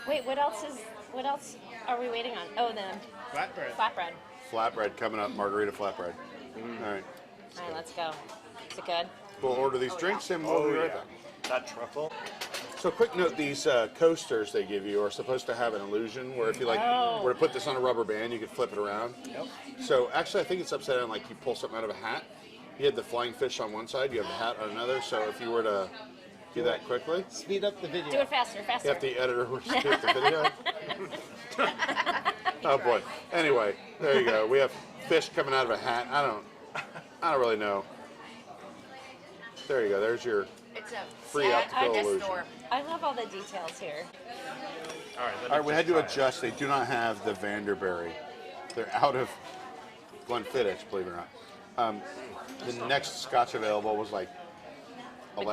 Wait, what else are we waiting on? Oh, the Flatbread. flatbread. Flatbread coming up, margarita flatbread. All right, All right, let's go. Is it good? we'll order these drinks and we'll be right back. That truffle. So quick note, these coasters they give you are supposed to have an illusion where if you were to put this on a rubber band, you could flip it around. Yep. So actually I think it's upside down, like you pull something out of a hat. You had the flying fish on one side, you have the hat on another, so if you were to do that quickly, Speed up the video. Do it faster, you faster. have the editor skip the video. Oh boy. Anyway, there you go. We have fish coming out of a hat. I don't really know. There you go. There's your It's a free optical illusion. store. I love all the details here. All right, All right, we had to adjust. They do not have the Vanderberry. They're out of Glenfiddich, believe it or not. The next Scotch available was like $11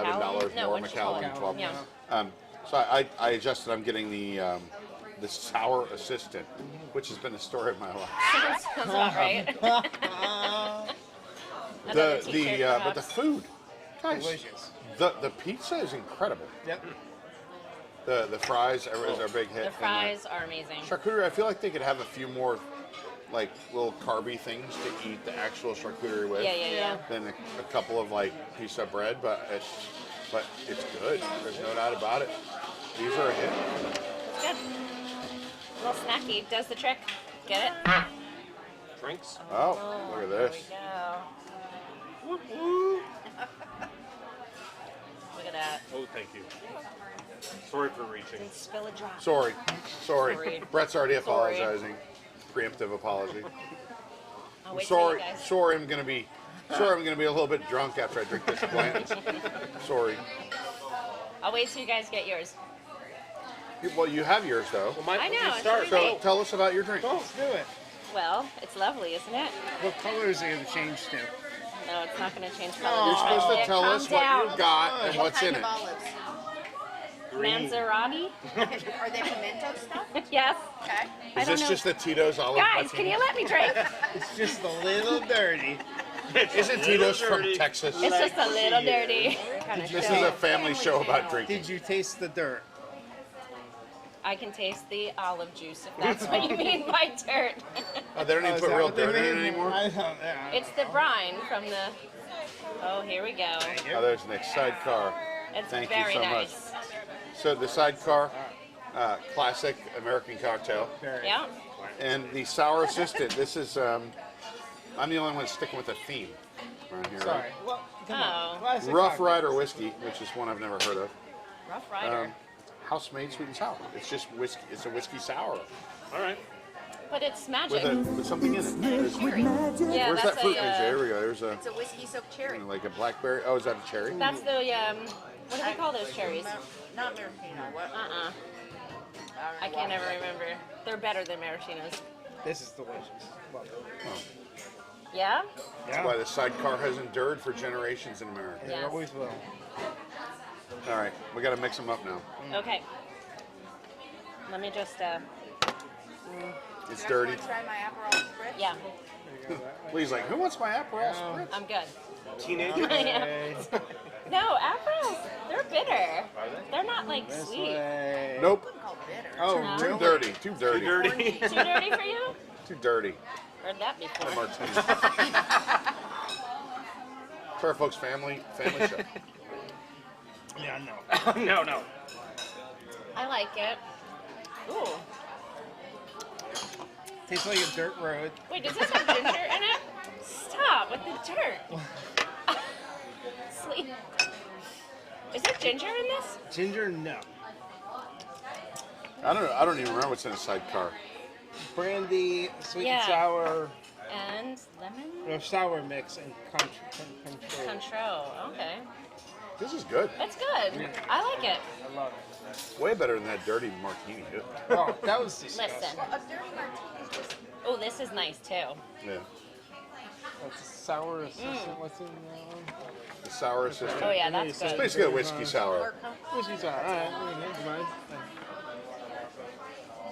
No, more. what's it Macallan, called? 12. Yeah. So I adjusted. I'm getting the sour assistant, which has been the story of my life. Sounds about right. Another t-shirt, But the perhaps. food, guys, Delicious. the pizza is incredible. Yep. The fries is our big hit. The fries are amazing. Charcuterie, I feel like they could have a few more, like little carby things to eat the actual charcuterie with. Yeah. Than a couple of like piece of bread, but it's good. There's no doubt about it. These are a hit. It's good. A little snacky. Does the trick. Get it? Drinks. Oh, look at this. There we go. Look at that. Oh, thank you. Sorry for reaching. Didn't spill a drop. Sorry. Sorry. Brett's already Sorry. apologizing. Preemptive apology. I'll wait till you Sorry. guys. Sorry, I'm gonna be a little bit drunk after I drink this Blanton's. Sorry. I'll wait till you guys get yours. Well, you have yours though. Well, I know, You it's start. really So tell us about your drink. Let's do it. Well, it's lovely, isn't it? What color is it going to change to? No, it's not going to change You're colors. supposed to tell Calm us what down. you got and what's in it. olives? Manzarati? Are they pimento stuff? Yes. Okay. I Is don't this know. just the Tito's olive? Guys, can you let me drink? It's just a little dirty. Isn't Tito's from dirty. Texas? It's just a little dirty. Kind of This is a family show about drinking. Did you taste the dirt? I can taste the olive juice, if that's what you mean by dirt. Oh, they don't even is put that real what they dirt in it mean? anymore? I don't know. It's the brine from the... Oh, here we go. Oh, there's Nick's sidecar. It's Thank you very so nice. much. So the sidecar, classic American cocktail. Yeah. And the sour assistant, this is, I'm the only one sticking with a theme around here. Sorry. Right? Well, come Oh. on. Classic Rough cocktail. Rider whiskey, which is one I've never heard of. Rough Rider. House-made sweet and sour. It's just whiskey. It's a whiskey sour All right. But it's magic. with something in it. There's- Yeah, where's that's that fruit? a... There we go. There's a It's a whiskey soaked cherry. like a blackberry. Oh, is that a cherry? That's the, what do they call those cherries? Not maraschino. What? I can't ever remember. They're better than maraschinos. This is delicious. Love it. Yeah? That's why the sidecar has endured for generations in America. It Yes. always will. All right, we got to mix them up now. Okay. Let me just, It's You dirty. guys want to try my Aperol spritz? yeah, Please, like, who wants my Aperol spritz? I'm good. Teenager. Hey, No, Aperols, they're bitter. They're not like this sweet. way. Nope. Called bitter. Oh, No. Too really? dirty. Too dirty. Dirty. Too dirty for you? Too dirty. Heard that before. Martini. For our folks' family show. Yeah, no. No. I like it. Ooh. Tastes like a dirt road. Wait, does this have ginger in it? Stop with the dirt. Sleep. Is there ginger in this? Ginger, no. I don't even remember what's in a sidecar. Brandy, sweet Yeah. and sour, And lemon? or sour mix, and control. Control. Okay. This is good. That's good. I like it. I love it. Way better than that dirty martini. Oh, that was disgusting. Listen. A dirty martini is just Oh, this is nice too. Yeah. That's a sour assistant. What's in that one? The sour assistant. Oh yeah, that's It's good. basically a whiskey sour. Whiskey sour. All right. Do you mind?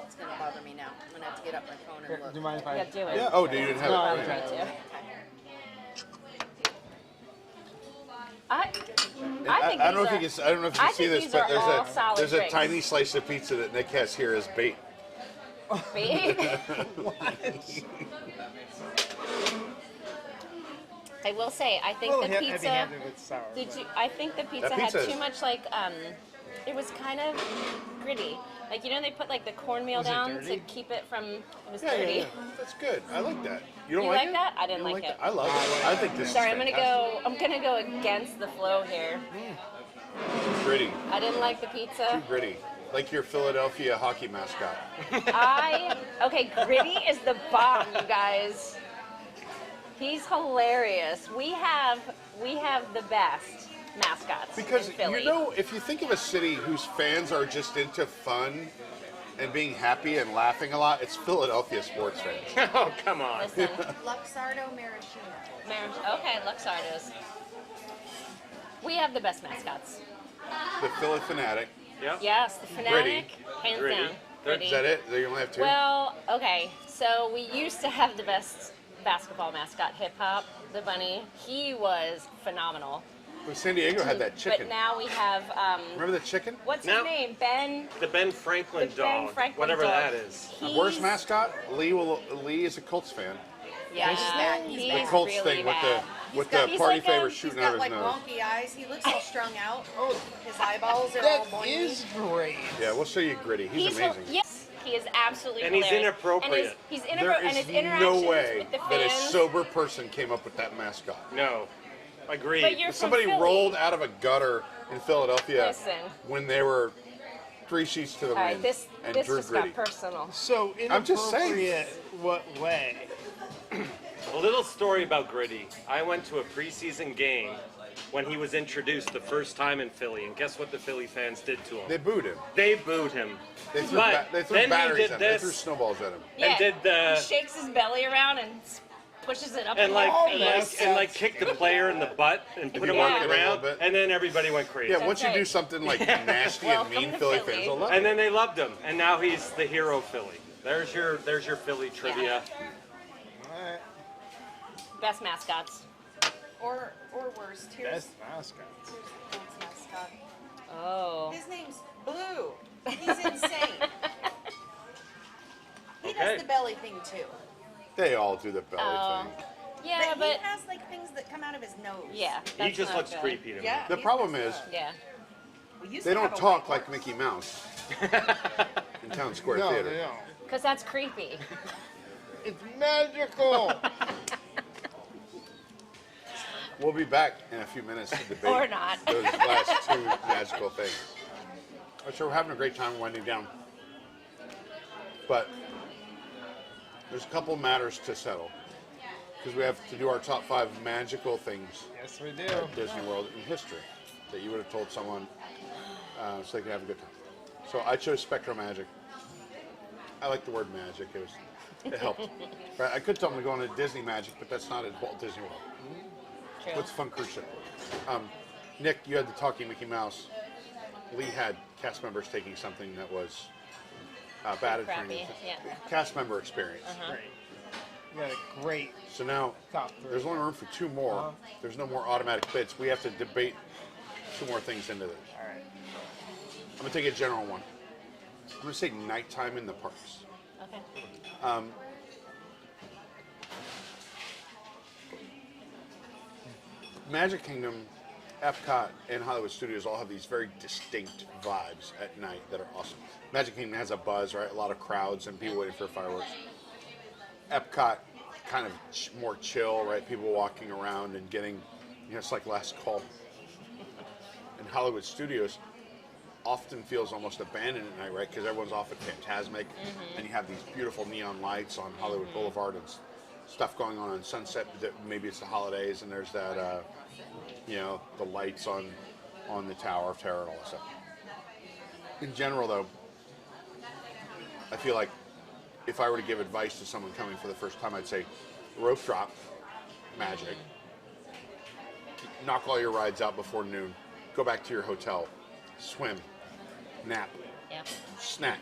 it's gonna bother me now. I'm gonna have to get up my phone Here, and look. do you mind if I? Yeah, do it. Yeah. Oh, do you didn't have No, it? I'm Okay. trying. Me too. I think I don't know if these you are- can. I don't know if you I can see think this, these but are all solid there's a drinks. tiny slice of pizza that Nick has here as bait. big. I will say, I think the pizza. Heavy-handed with sour. Did but- you? I think the pizza That had pizza too is- much it was kind of gritty. Like they put like the cornmeal Was it down to dirty? keep it from. It was Yeah, dirty. yeah, that's good. I like that. You don't You like like it? that? I didn't You don't like it. that? I love it. I think this Sorry, is I'm gonna go against the flow here. gritty. I didn't like the Too pizza. gritty. Like your Philadelphia hockey mascot. Okay, gritty is the bomb, you guys. He's hilarious. We have the best mascots Because in Philly. if you think of a city whose fans are just into fun and being happy and laughing a lot, it's Philadelphia sports fans. Oh, come on. Listen, Luxardo Maraschino. okay, Luxardos. We have the best mascots. The Philly Fanatic. Yep. Yes, the Fanatic, hands Gritty. down. Gritty. Is that it? You only have two? Well, okay. So we used to have the best basketball mascot, Hip Hop, the bunny. He was phenomenal. Well, San Diego had that chicken. But now we have Remember the chicken? what's Now- his name? Ben. The Ben Franklin The Ben dog. Franklin whatever dog. that is. The worst He's- mascot? Lee is a Colts fan. Yeah, He's bad. He's he's The Colts really thing bad. with got- the he's party like favor He's shooting got out his like nose. wonky eyes. He looks all strung out. Oh, His eyeballs are all that boingy. is great. Yeah, we'll show you Gritty. He's amazing. Yes, he is absolutely And he's hilarious. inappropriate. And he's There and his is interactions no way with the that a fans. sober person came up with that mascot. No. Agreed. But you're If from somebody Philly. rolled out of a gutter in Philadelphia Listen. when they were 3 sheets to the All right, wind this and this drew just Gritty. got personal. So I'm just saying. inappropriate. What way? A little story about Gritty. I went to a preseason game when he was introduced the first time in Philly, and guess what the Philly fans did to him? They booed him. They booed him. They threw, But they threw then he batteries did at him. They this. threw snowballs at him. Yeah, did the- he shakes his belly around and pushes it up And in like, your and face. like, and like kicked the player in the butt and put him Yeah. on Work the it a little ground, bit. and then everybody went crazy. Yeah, once you right. do something like nasty and Welcome mean, to Philly Philly. fans will love And it. then they loved him, and now he's the hero of Philly. There's your Philly trivia. Alright. Best mascots. Or worse. Here's Best mascots. Colts mascot. Oh. His name's Blue. He's insane. He Okay. does the belly thing too. They all do the belly Oh. thing. Yeah, But but he has like things that come out of his nose. yeah. He that's just not looks good. creepy to me. Yeah. The he's problem messed is, up. Yeah. We used they to don't have a talk white like horse. Mickey Mouse in Town Square No, Theater. they don't. Because that's creepy. It's magical. We'll be back in a few minutes to debate Or not. those last two magical things. So we're having a great time winding down. But there's a couple matters to settle. Because we have to do our top 5 magical things Yes, we do. at Disney World in history that you would have told someone so they could have a good time. So I chose Spectral Magic. I like the word magic. It helped. Right, I could tell them to go on a Disney Magic, but that's not at Walt Disney World. True. What's a fun cruise ship? Nick, you had the talking Mickey Mouse. Lee had cast members taking something that was bad at Crappy, training. yeah. Cast member experience. Great. You got a great So now top 3. there's only room for 2 more. There's no more automatic bids. We have to debate 2 more things into this. All right. I'm gonna take a general one. I'm gonna say nighttime in the parks. Okay. Magic Kingdom, Epcot, and Hollywood Studios all have these very distinct vibes at night that are awesome. Magic Kingdom has a buzz, right? A lot of crowds and people waiting for fireworks. Epcot, kind of more chill, right? People walking around and getting, it's like last call. And Hollywood Studios often feels almost abandoned at night, right? Because everyone's off at Fantasmic, and you have these beautiful neon lights on Hollywood Boulevard and stuff going on Sunset. That maybe it's the holidays, and there's that, the lights on the Tower of Terror and all that stuff. In general, though, I feel like if I were to give advice to someone coming for the first time, I'd say rope drop, magic. Knock all your rides out before noon. Go back to your hotel. Swim. Nap. Yep. Snack.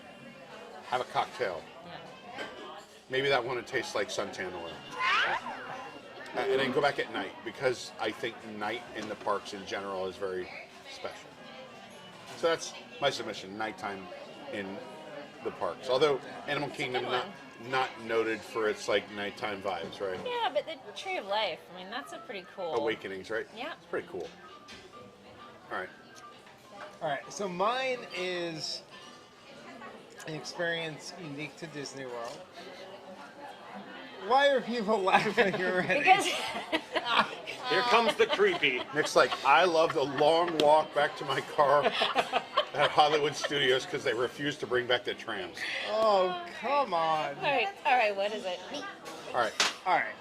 Have a cocktail. Yeah. Maybe that one would taste like suntan oil. And then go back at night, because I think night in the parks in general is very special. So that's my submission, nighttime in the parks. Although Animal Kingdom not noted for its like nighttime vibes, right? Yeah, but the Tree of Life, I mean, that's a pretty cool. Awakenings, right? Yeah. It's pretty cool. All right. All right, so mine is an experience unique to Disney World. Why are people laughing already? Because Here comes the creepy. Nick's like, I love the long walk back to my car at Hollywood Studios because they refuse to bring back the trams. Oh, come on. all right, what is it? All right. All right.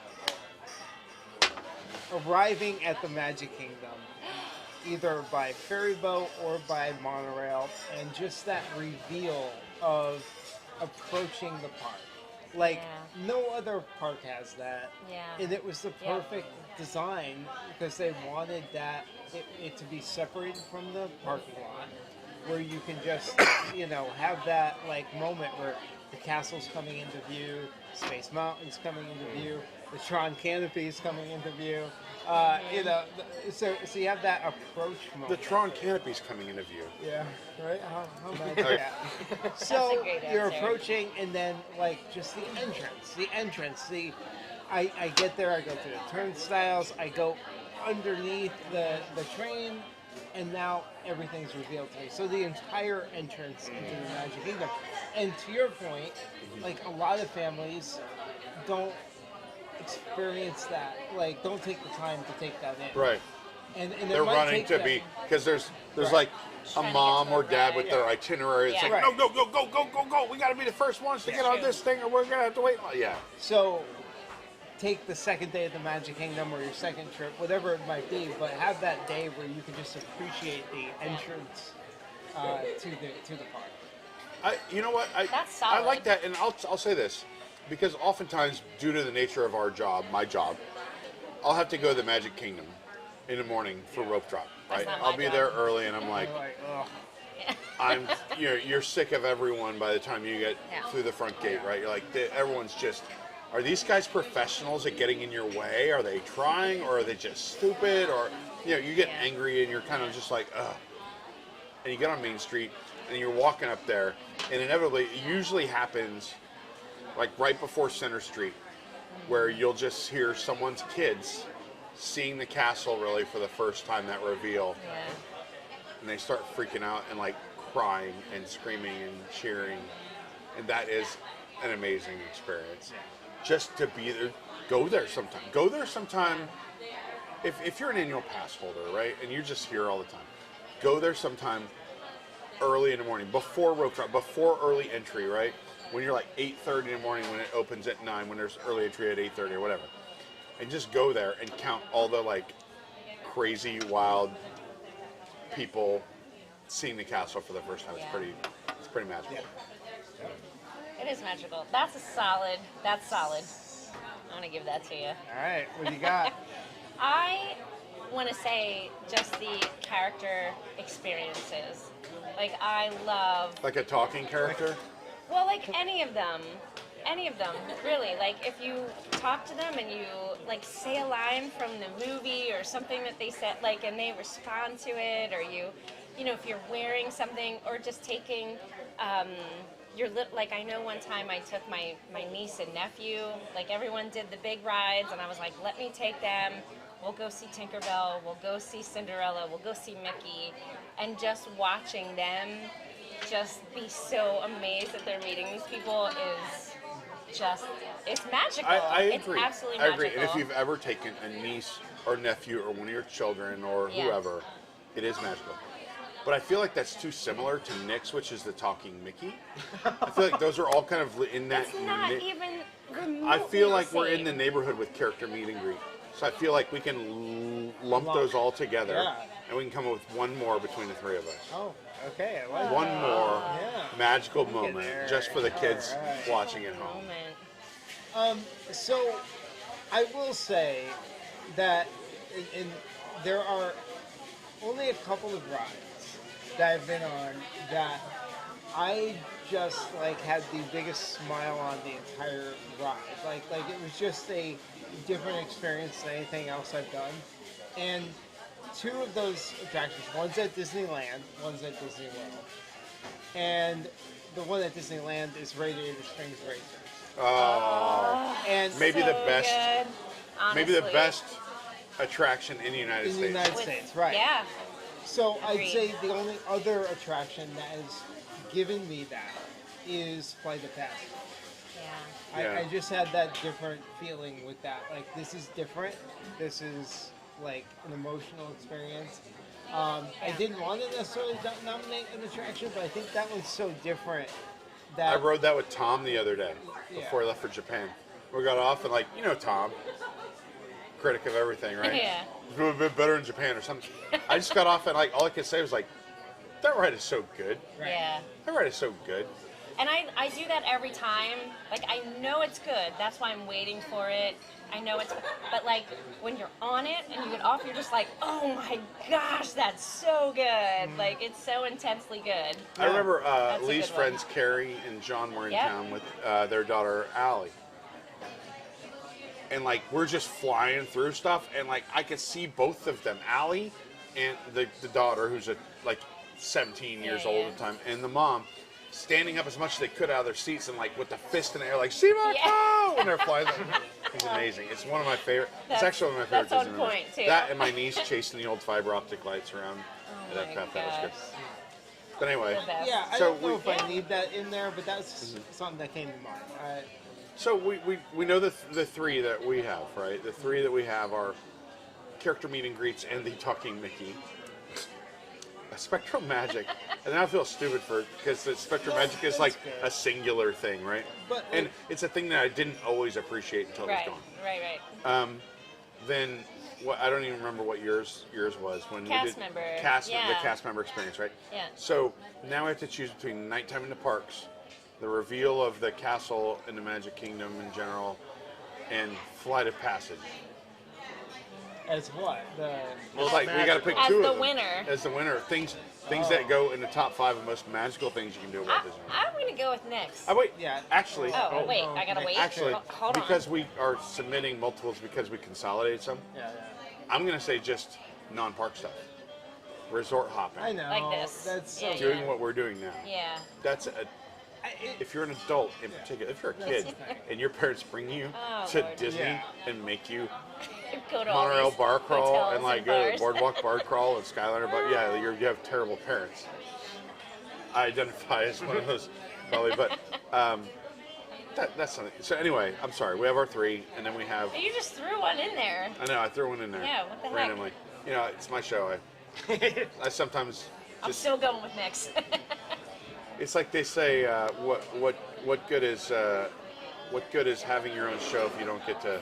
Arriving at the Magic Kingdom, either by ferry boat or by monorail, and just that reveal of approaching the park. Like, no other park has that. Yeah. And it was the perfect design because they wanted that it to be separated from the parking lot, where you can just, have that like moment where the castle's coming into view, Space Mountain's coming into view, the Tron Canopy is coming into view. So you have that approach moment. The Tron Canopy's coming into view. Yeah, right? How bad is that? So a great you're answer. approaching, and then like just the entrance. I get there, I go through the turnstiles, I go underneath the train, and now everything's revealed to me. So the entire entrance into the Magic Kingdom. And to your point, like a lot of families don't experience that. Like, don't take the time to take that in. Right. And They're running to be, because there's like a mom or dad with their itinerary. It's like, Right. no, go. We got to be the first ones to get on this thing, or we're going to have to wait. Yeah. So take the second day of the Magic Kingdom or your second trip, whatever it might be, but have that day where you can just appreciate the entrance to the park. You know what? That's I solid. like that, and I'll say this, because oftentimes, due to the nature of my job, I'll have to go to the Magic Kingdom in the morning for rope drop. Right? That's not I'll my be job. there early, and I'm like, Ugh. you're sick of everyone by the time you get through the front gate, right? You're like, everyone's just, are these guys professionals at getting in your way? Are they trying, or are they just stupid? Or, you get angry, and you're kind of just like, ugh. And you get on Main Street, and you're walking up there, and inevitably, it usually happens like right before Center Street, where you'll just hear someone's kids seeing the castle really for the first time, that reveal. Yeah. And they start freaking out and like crying and screaming and cheering. And that is an amazing experience. Just to be there, go there sometime. If you're an annual pass holder, right, and you're just here all the time, go there sometime early in the morning, before rope drop, before early entry, right? When you're like 8:30 in the morning, when it opens at 9, when there's early entry at 8:30 or whatever. And just go there and count all the like crazy, wild people seeing the castle for the first time. It's pretty magical. It is magical. That's solid. I'm going to give that to you. All right, what do you got? I want to say just the character experiences. Like, I love... Like a talking character? Well, like any of them, really. Like, if you talk to them and you, like, say a line from the movie or something that they said, like, and they respond to it, or if you're wearing something, or just taking, like, I know one time I took my niece and nephew, like, everyone did the big rides, and I was like, let me take them. We'll go see Tinkerbell, we'll go see Cinderella, we'll go see Mickey, and just watching them just be so amazed that they're meeting these people is just, it's magical. I agree. It's absolutely I magical. agree. And if you've ever taken a niece or nephew or one of your children or Yeah. whoever, it is magical. but I feel like that's too similar to Nick's, which is the talking Mickey. I feel like those are all kind of in that. It's not even remotely I feel like the we're in same. the neighborhood with character meet and greet. So I feel like we can lump those all together, Yeah. and we can come up with one more between the three of us. Oh, okay. I like One more Yeah. magical Look at moment there. just for the kids Alright. watching at home. Moment. So, I will say that there are only a couple of rides that I've been on that I just like had the biggest smile on the entire ride. Like it was just a different experience than anything else I've done. And two of those attractions, one's at Disneyland, one's at Disney World. And the one at Disneyland is Radiator Springs Racers. Oh, And maybe the So best, good, maybe the honestly. best attraction in the United in the States. United With- States, right? Yeah. So I'd Agreed. say the only other attraction that has given me that is Flight of Passage. Yeah. Yeah. I just had that different feeling with that. Like, this is different. This is like an emotional experience. I didn't want to necessarily nominate an attraction, but I think that one's so different that I rode that with Tom the other day before Yeah. I left for Japan. We got off and Tom, critic of everything, right? Yeah. It's a bit better in Japan or something. I just got off and all I could say was that ride is so good. Yeah. That ride is so good. And I do that every time. Like, I know it's good. That's why I'm waiting for it. I know it's, but when you're on it and you get off, you're just like, oh my gosh, that's so good. Like, it's so intensely good. I remember That's a Lee's good one. friends Carrie and John were in Yep. town with their daughter Allie. And we're just flying through stuff, and I could see both of them, Allie and the daughter, who's 17 years old at the time, and the mom, standing up as much as they could out of their seats and with the fist in the air, see my cow, when they're flying. It's amazing. It's one of my favorite. It's actually one of my favorite. That's on Disney memories. point, too. That and my niece chasing the old fiber optic lights around Oh at my Epcot. That was good. gosh. But anyway, The best. yeah, I So don't know we- if I need that in there, but that's something that came to mind. so we know the three that we have, right? The three that we have are character meet and greets and the talking Mickey. Spectral Magic, and I feel stupid because the Spectral Magic is that's good. a singular thing, right? But, and it's a thing that I didn't always appreciate until Right, it was right. gone. Then I don't even remember what yours was when Cast we did member, the yeah. cast member experience, right? Yeah. So now we have to choose between nighttime in the parks, the reveal of the castle in the Magic Kingdom in general, and Flight of Passage. As what? Well, we got to pick As two the of them. winner. As the winner. Things that go in the top 5 of most magical things you can do at Walt Disney World. I'm going to go with Nick's. Wait. Yeah. Actually. Oh, wait, I gotta wait? Actually, Hold on. because we are submitting multiples because we consolidated some, Yeah. I'm going to say just non-park stuff. Resort hopping. I know. Like this. That's so Yeah, Doing what we're doing now. Yeah. That's if you're an adult in particular, if you're a kid the thing. and your parents bring you Oh, to Lord. Disney Yeah. and make you Go to all monorail these bar crawl hotels and go to bars. the boardwalk bar crawl and Skyliner, but yeah, you have terrible parents. I identify as one of those probably, but that's something. So anyway, I'm sorry. We have our 3, and then we have. You just threw one in there. I know I threw one in there. Yeah, what the heck? randomly. It's my show. I sometimes I'm just. still going with Nick's. It's like they say, what good is having your own show if you don't get to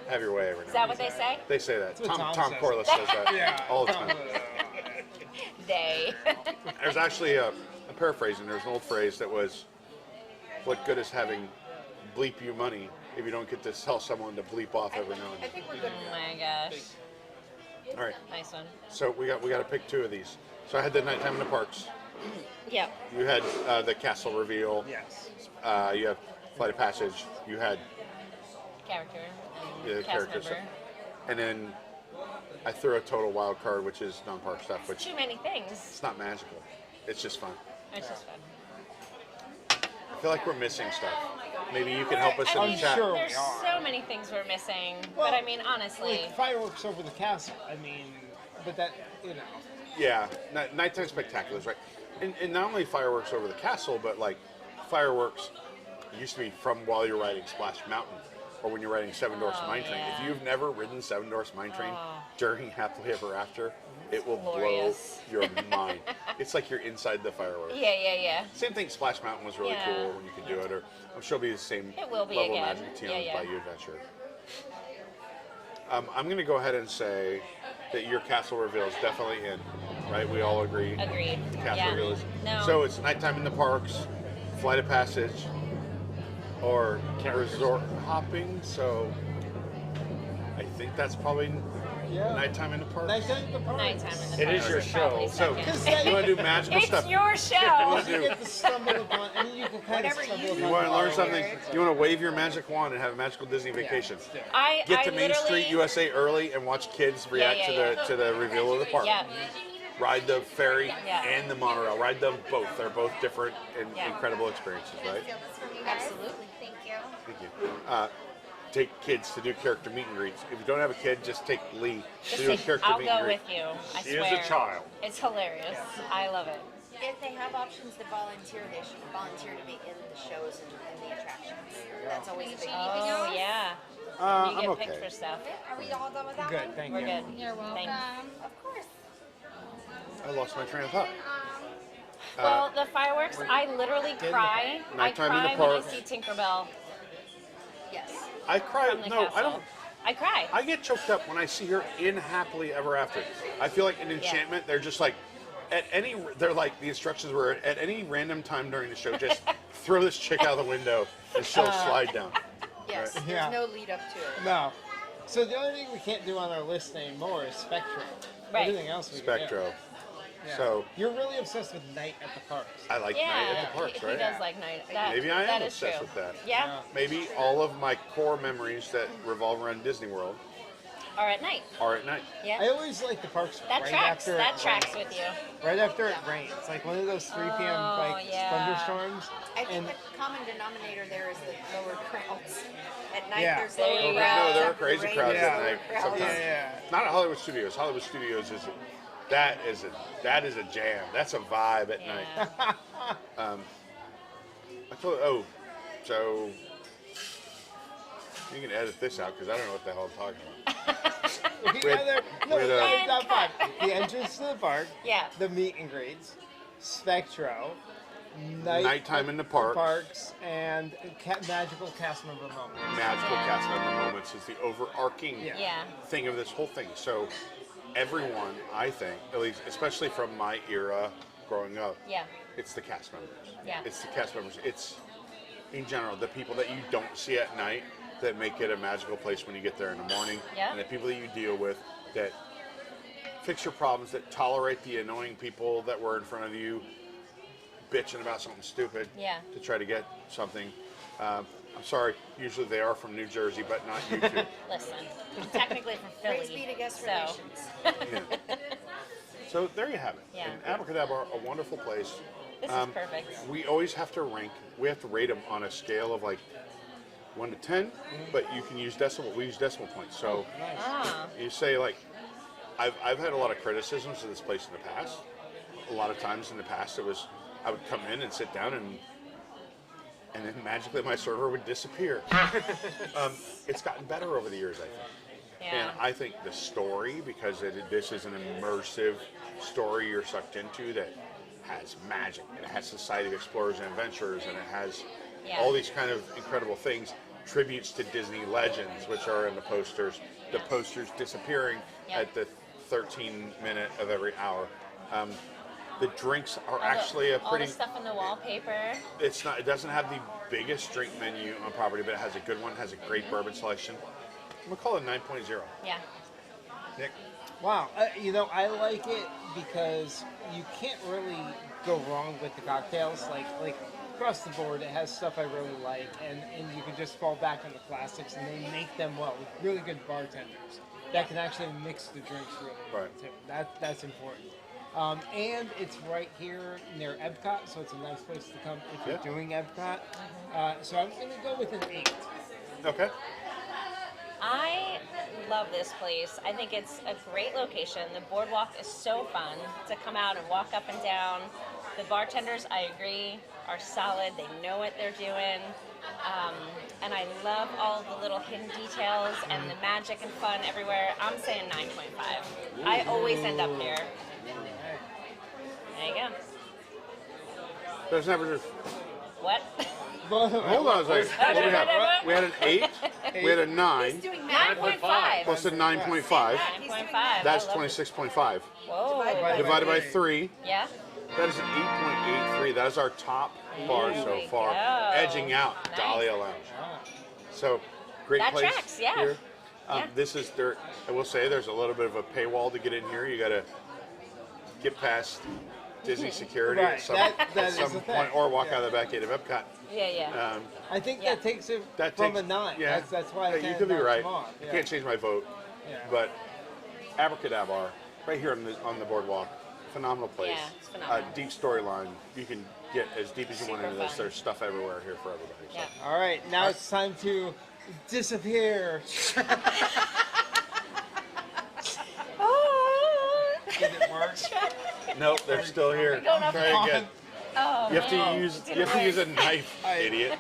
have your way every now? Is that what they say? They say that. That's what Tom Tom says. Corliss says that all the time. They. There's actually I'm paraphrasing. There's an old phrase that was, "What good is having bleep you money if you don't get to tell someone to bleep off every now and I then?" think we're good. Oh my gosh. All right. Nice one. So we got to pick 2 of these. So I had the nighttime in the parks. Yep. You had the castle reveal. Yes. You have Flight of Passage. You had Character. the Cast characters. member. And then I threw a total wild card, which is non-park stuff, which Too many things. it's not magical. It's just fun. It's just fun. I feel like we're missing stuff. Maybe you can help us I in mean, the chat. sure. there's we are. so many things we're missing. Well, but I mean, honestly. Like fireworks over the castle. I mean, but that Yeah, nighttime spectaculars, right? And not only fireworks over the castle, but fireworks used to be from while you're riding Splash Mountain. or when you're riding Seven Dwarfs Mine Train. yeah. If you've never ridden Seven Dwarfs Mine Train during Happily Ever After, it will glorious. blow your mind. It's like you're inside the fireworks. Yeah. Same thing, Splash Mountain was really Yeah. cool when you could do it, or I'm sure it'll be the same It will be level again. of magic to Yeah. Bayou Adventure. I'm going to go ahead and say that your castle reveal is definitely in, right? We all agree. Agreed. The castle Yeah. reveal is. No. So it's nighttime in the parks, flight of passage, or resort hopping. So I think that's probably nighttime in the parks. Nighttime in the park. Nighttime in the It park is your probably show. So second. you want to do magical It's stuff? your show. You get to stumble upon, I mean, you can kind of stumble upon. You want to learn the something? fireworks. You want to wave your magic wand and have a magical Disney vacation. let's do it. Get I to Main literally- Street USA early and watch kids react yeah. to the reveal of the park. Yeah. Ride the ferry Yeah. and the monorail. Ride them both. They're both different and Yeah. incredible experiences, right? Steal this from you guys. Absolutely. Thank you. Thank you. Take kids to do character meet and greets. If you don't have a kid, just take Lee to Just do a say, character I'll meet and go greet. with you. I She swear. is a child. It's hilarious. I love it. If they have options to volunteer, they should volunteer to be in the shows and the attractions. That's always a big deal. Oh yeah. You I'm get okay. picked for stuff. Are we all done with that Good, one? thank We're you. good. You're welcome. Thanks. Of course. I lost my train of thought. Well, the fireworks, I literally cry. I Nighttime in the cry when I park. see Tinkerbell Yes. I cry. from the No, castle. I don't. I cry. I get choked up when I see her in Happily Ever After. I feel like in Enchantment, they're just like, they're like, the instructions were at any random time during the show, just throw this chick out the window and she'll slide down. Yes. Right. There's Yeah. no lead up to it. No. So the only thing we can't do on our list anymore is Spectro. Right. Everything else we can Spectro. do. Yeah. So You're really obsessed with night at the parks. I like yeah, Night at the Parks, he right? does like night. That, Maybe I that am is obsessed true. with that. Yeah, Maybe all of my core memories that revolve around Disney World or at night. are at night. Yeah, I always like the parks that right tracks. after That it tracks rains. with you. Right after it rains. Like one of those 3 p.m. Oh, like yeah. thunderstorms. I think And the common denominator there is the lower crowds. At night, Yeah. there's There lower you go. crowds. No, there are After crazy rain, crowds there's at lower night crowds. sometimes. yeah. Not at Hollywood Studios. Hollywood Studios is that is a jam. That's a vibe at night. Yeah. I told, oh, so you can edit this out because I don't know what the hell I'm talking about. it's not fun. The entrance to the park, Yeah. the meet and greets, Spectro, Nighttime in the parks. parks, and magical cast member moments. Magical cast member moments is the overarching Yeah. Yeah. thing of this whole thing. So everyone, I think, at least, especially from my era growing up, Yeah. it's the cast members. Yeah. It's the cast members. It's, in general, the people that you don't see at night that make it a magical place when you get there in the morning. Yeah. And the people that you deal with that fix your problems, that tolerate the annoying people that were in front of you bitching about something stupid Yeah. to try to get something. I'm sorry, usually they are from New Jersey, but not you two. Listen, I'm technically from Philly. Praise be to guest so. relations. Yeah. So there you have it. Yeah. And AbracadaBar, a wonderful place. This is perfect. We always have to we have to rate them on a scale of like 1 to 10, but you can use we use decimal points. So Ah. you say like, I've had a lot of criticisms of this place in the past. A lot of times in the past it was, I would come in and sit down and then magically my server would disappear. It's gotten better over the years, I think. Yeah. And I think the story, because this is an immersive story you're sucked into that has magic, and it has Society of Explorers and Adventurers, and it has all these kind of incredible things, tributes to Disney legends, which are in the posters disappearing at the 13-minute of every hour. The drinks are actually a all pretty. the stuff in the wallpaper. It's not. It doesn't have the biggest drink menu on property, but it has a good one. It has a great bourbon selection. I'm gonna call it 9.0. Yeah. Nick. Wow, I like it because you can't really go wrong with the cocktails. Like across the board, it has stuff I really like, and you can just fall back on the classics, and they make them well with really good bartenders that can actually mix the drinks really well too. That's important. And it's right here near Epcot, so it's a nice place to come if you're doing Epcot. So I'm going to go with an 8. Okay. I love this place. I think it's a great location. The boardwalk is so fun to come out and walk up and down. The bartenders, I agree, are solid. They know what they're doing. And I love all the little hidden details and the magic and fun everywhere. I'm saying 9.5. I always end up here. There you go. There's never just. What? Hold on a second. What do we have? We had an 8. We had a 9. He's doing math. 9.5. Plus a 9.5. 9.5. That's 26.5. Whoa. Divided by 3. Yeah. That is an 8.83. That is our top bar so we far. go. Edging out Nice. Dahlia Lounge. So, great That place tracks, yeah. here. Yeah. This is dirt. I will say there's a little bit of a paywall to get in here. You got to get past Disney security Right, at some, that at is some the point, thing. or walk out of the back gate of Epcot. Yeah. I think Yeah. that takes it That from takes, a 9. Yeah, That's why I yeah, you can't could be knock right. them off. You Yeah. can't change my vote. Yeah. But AbracadaBar, right here on the boardwalk, phenomenal place. Yeah, it's phenomenal. Deep storyline. You can get as deep as you want Super into this. fun. There's stuff everywhere here for everybody. So. Yeah. All right, now it's time to disappear. Did it work? Nope, they're still here. Going off Try the- again. Oh, You have man. to use Didn't you have to use a work. knife, idiot.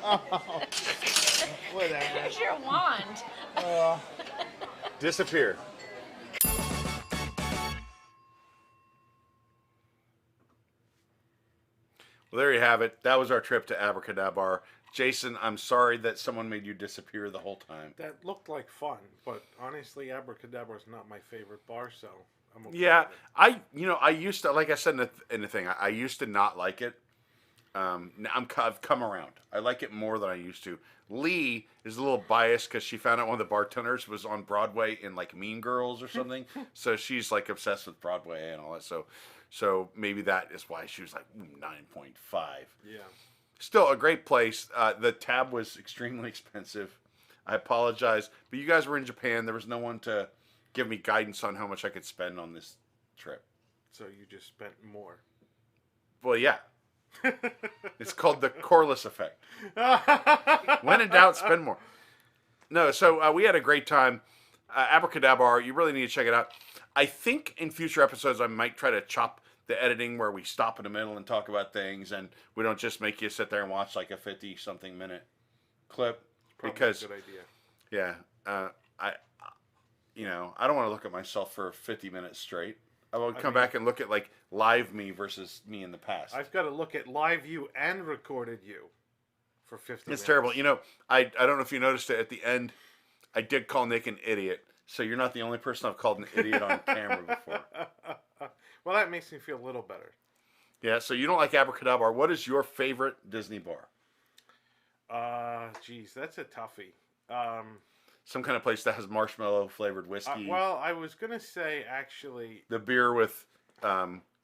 Whatever. Here's your wand. Disappear. Well, there you have it. That was our trip to AbracadaBar. Jason, I'm sorry that someone made you disappear the whole time. That looked like fun, but honestly, Abracadabra is not my favorite bar, so I'm okay Yeah, with it. I used to, like I said in the thing, I used to not like it. Now I've come around. I like it more than I used to. Lee is a little biased because she found out one of the bartenders was on Broadway in like Mean Girls or something. So she's like obsessed with Broadway and all that. So maybe that is why she was like 9.5. Yeah. Still a great place. The tab was extremely expensive. I apologize, but you guys were in Japan. There was no one to give me guidance on how much I could spend on this trip. So you just spent more. Well, yeah. It's called the Corliss effect. When in doubt, spend more. No, so we had a great time. AbracadaBar, you really need to check it out. I think in future episodes I might try to chop the editing where we stop in the middle and talk about things, and we don't just make you sit there and watch like a 50-something minute clip. Probably Because, a good idea. yeah, I don't want to look at myself for 50 minutes straight. I will come back and look at like live me versus me in the past. I've got to look at live you and recorded you for 50 minutes. It's terrible. I don't know if you noticed it at the end. I did call Nick an idiot, so you're not the only person I've called an idiot on camera before. Well, that makes me feel a little better. Yeah, so you don't like AbracadaBar. What is your favorite Disney bar? Geez, that's a toughie. Some kind of place that has marshmallow flavored whiskey. Well, I was gonna say actually. The beer with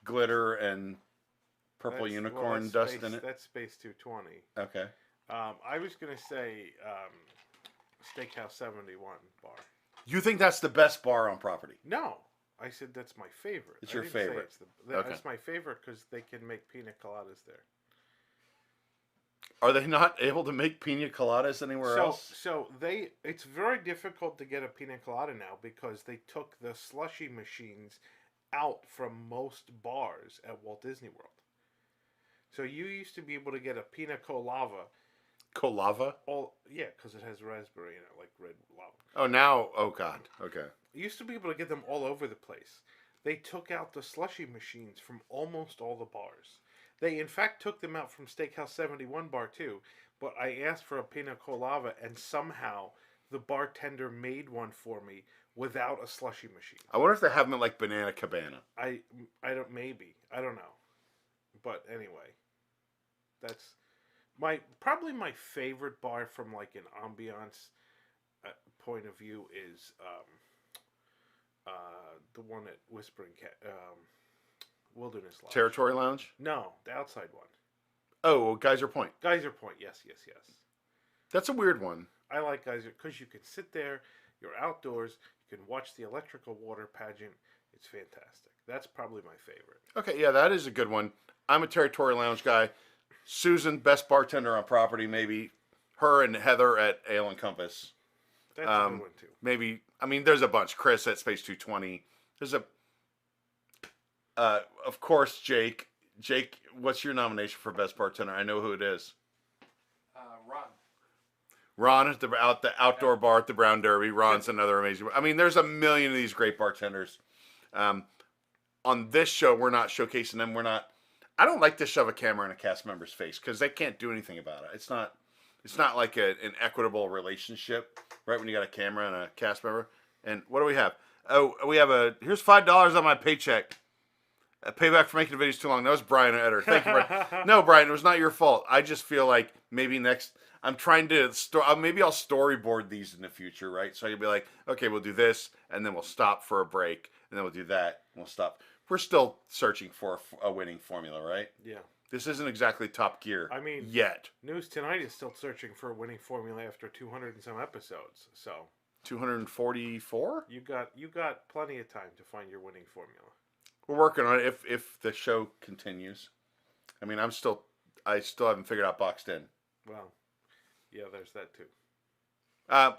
glitter and purple that's- unicorn that's dust Space, in it. That's Space 220. Okay. I was gonna say Steakhouse 71 bar. You think that's the best bar on property? No, I said that's my favorite. It's I your didn't say favorite. That's Okay. my favorite because they can make pina coladas there. Are they not able to make pina coladas anywhere else? So it's very difficult to get a pina colada now because they took the slushy machines out from most bars at Walt Disney World. So you used to be able to get a pina colada. Colava? Because it has raspberry in it, like red lava. Oh, now, oh God, okay. You used to be able to get them all over the place. They took out the slushy machines from almost all the bars. They, in fact, took them out from Steakhouse 71 bar, too. But I asked for a pina colada, and somehow the bartender made one for me without a slushy machine. I wonder if they have them at like Banana Cabana. I don't, maybe. I don't know. But anyway, that's probably my favorite bar from like an ambiance point of view is the one at Whispering Cat, Wilderness Lodge. Territory Lounge? No, the outside one. Oh, well, Geyser Point. Geyser Point, yes. That's a weird one. I like Geyser because you can sit there, you're outdoors, you can watch the electrical water pageant. It's fantastic. That's probably my favorite. Okay, yeah, that is a good one. I'm a Territory Lounge guy. Susan, best bartender on property, maybe. Her and Heather at Ale and Compass. That's a good one, too. Maybe, I mean, there's a bunch. Chris at Space 220. There's of course, Jake. Jake, what's your nomination for best bartender? I know who it is. Ron. Ron at the outdoor bar at the Brown Derby. Ron's another amazing. I mean, there's a million of these great bartenders. On this show, we're not showcasing them. I don't like to shove a camera in a cast member's face because they can't do anything about it. It's not like an equitable relationship, right? When you got a camera and a cast member. And what do we have? Oh, we have here's $5 on my paycheck. A payback for making the videos too long. That was Brian Eder. Thank you, Brian. No, Brian, it was not your fault. I just feel like maybe I'm trying to maybe I'll storyboard these in the future, right? So you'll be like, okay, we'll do this, and then we'll stop for a break, and then we'll do that, and we'll stop. We're still searching for a winning formula, right? Yeah. This isn't exactly Top Gear. I mean, yet. News Tonight is still searching for a winning formula after 200 and some episodes. So 244. You got plenty of time to find your winning formula. We're working on it if the show continues. I mean, I still haven't figured out Boxed In. Well, yeah, there's that too.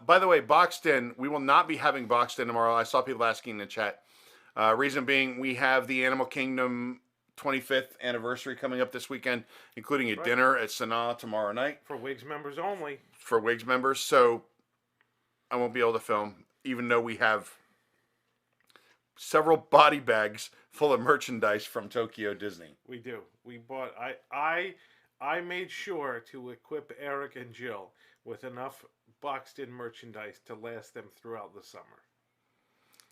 By the way, Boxed In, we will not be having Boxed In tomorrow. I saw people asking in the chat. Reason being, we have the Animal Kingdom 25th anniversary coming up this weekend, including a dinner at Sanaa tomorrow night. For WIGS members only. For WIGS members. So I won't be able to film, even though we have several body bags full of merchandise from Tokyo Disney. We do. We bought. I made sure to equip Eric and Jill with enough boxed-in merchandise to last them throughout the summer.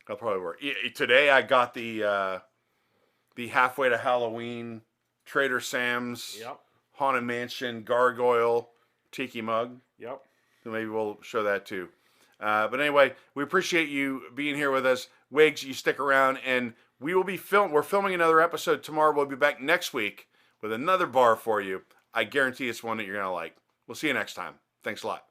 That'll probably work. Today I got the Halfway to Halloween Trader Sam's Haunted Mansion Gargoyle Tiki mug. Yep. So maybe we'll show that too. But anyway, we appreciate you being here with us. Wigs, you stick around, and we will be we're filming another episode tomorrow. We'll be back next week with another bar for you. I guarantee it's one that you're going to like. We'll see you next time. Thanks a lot.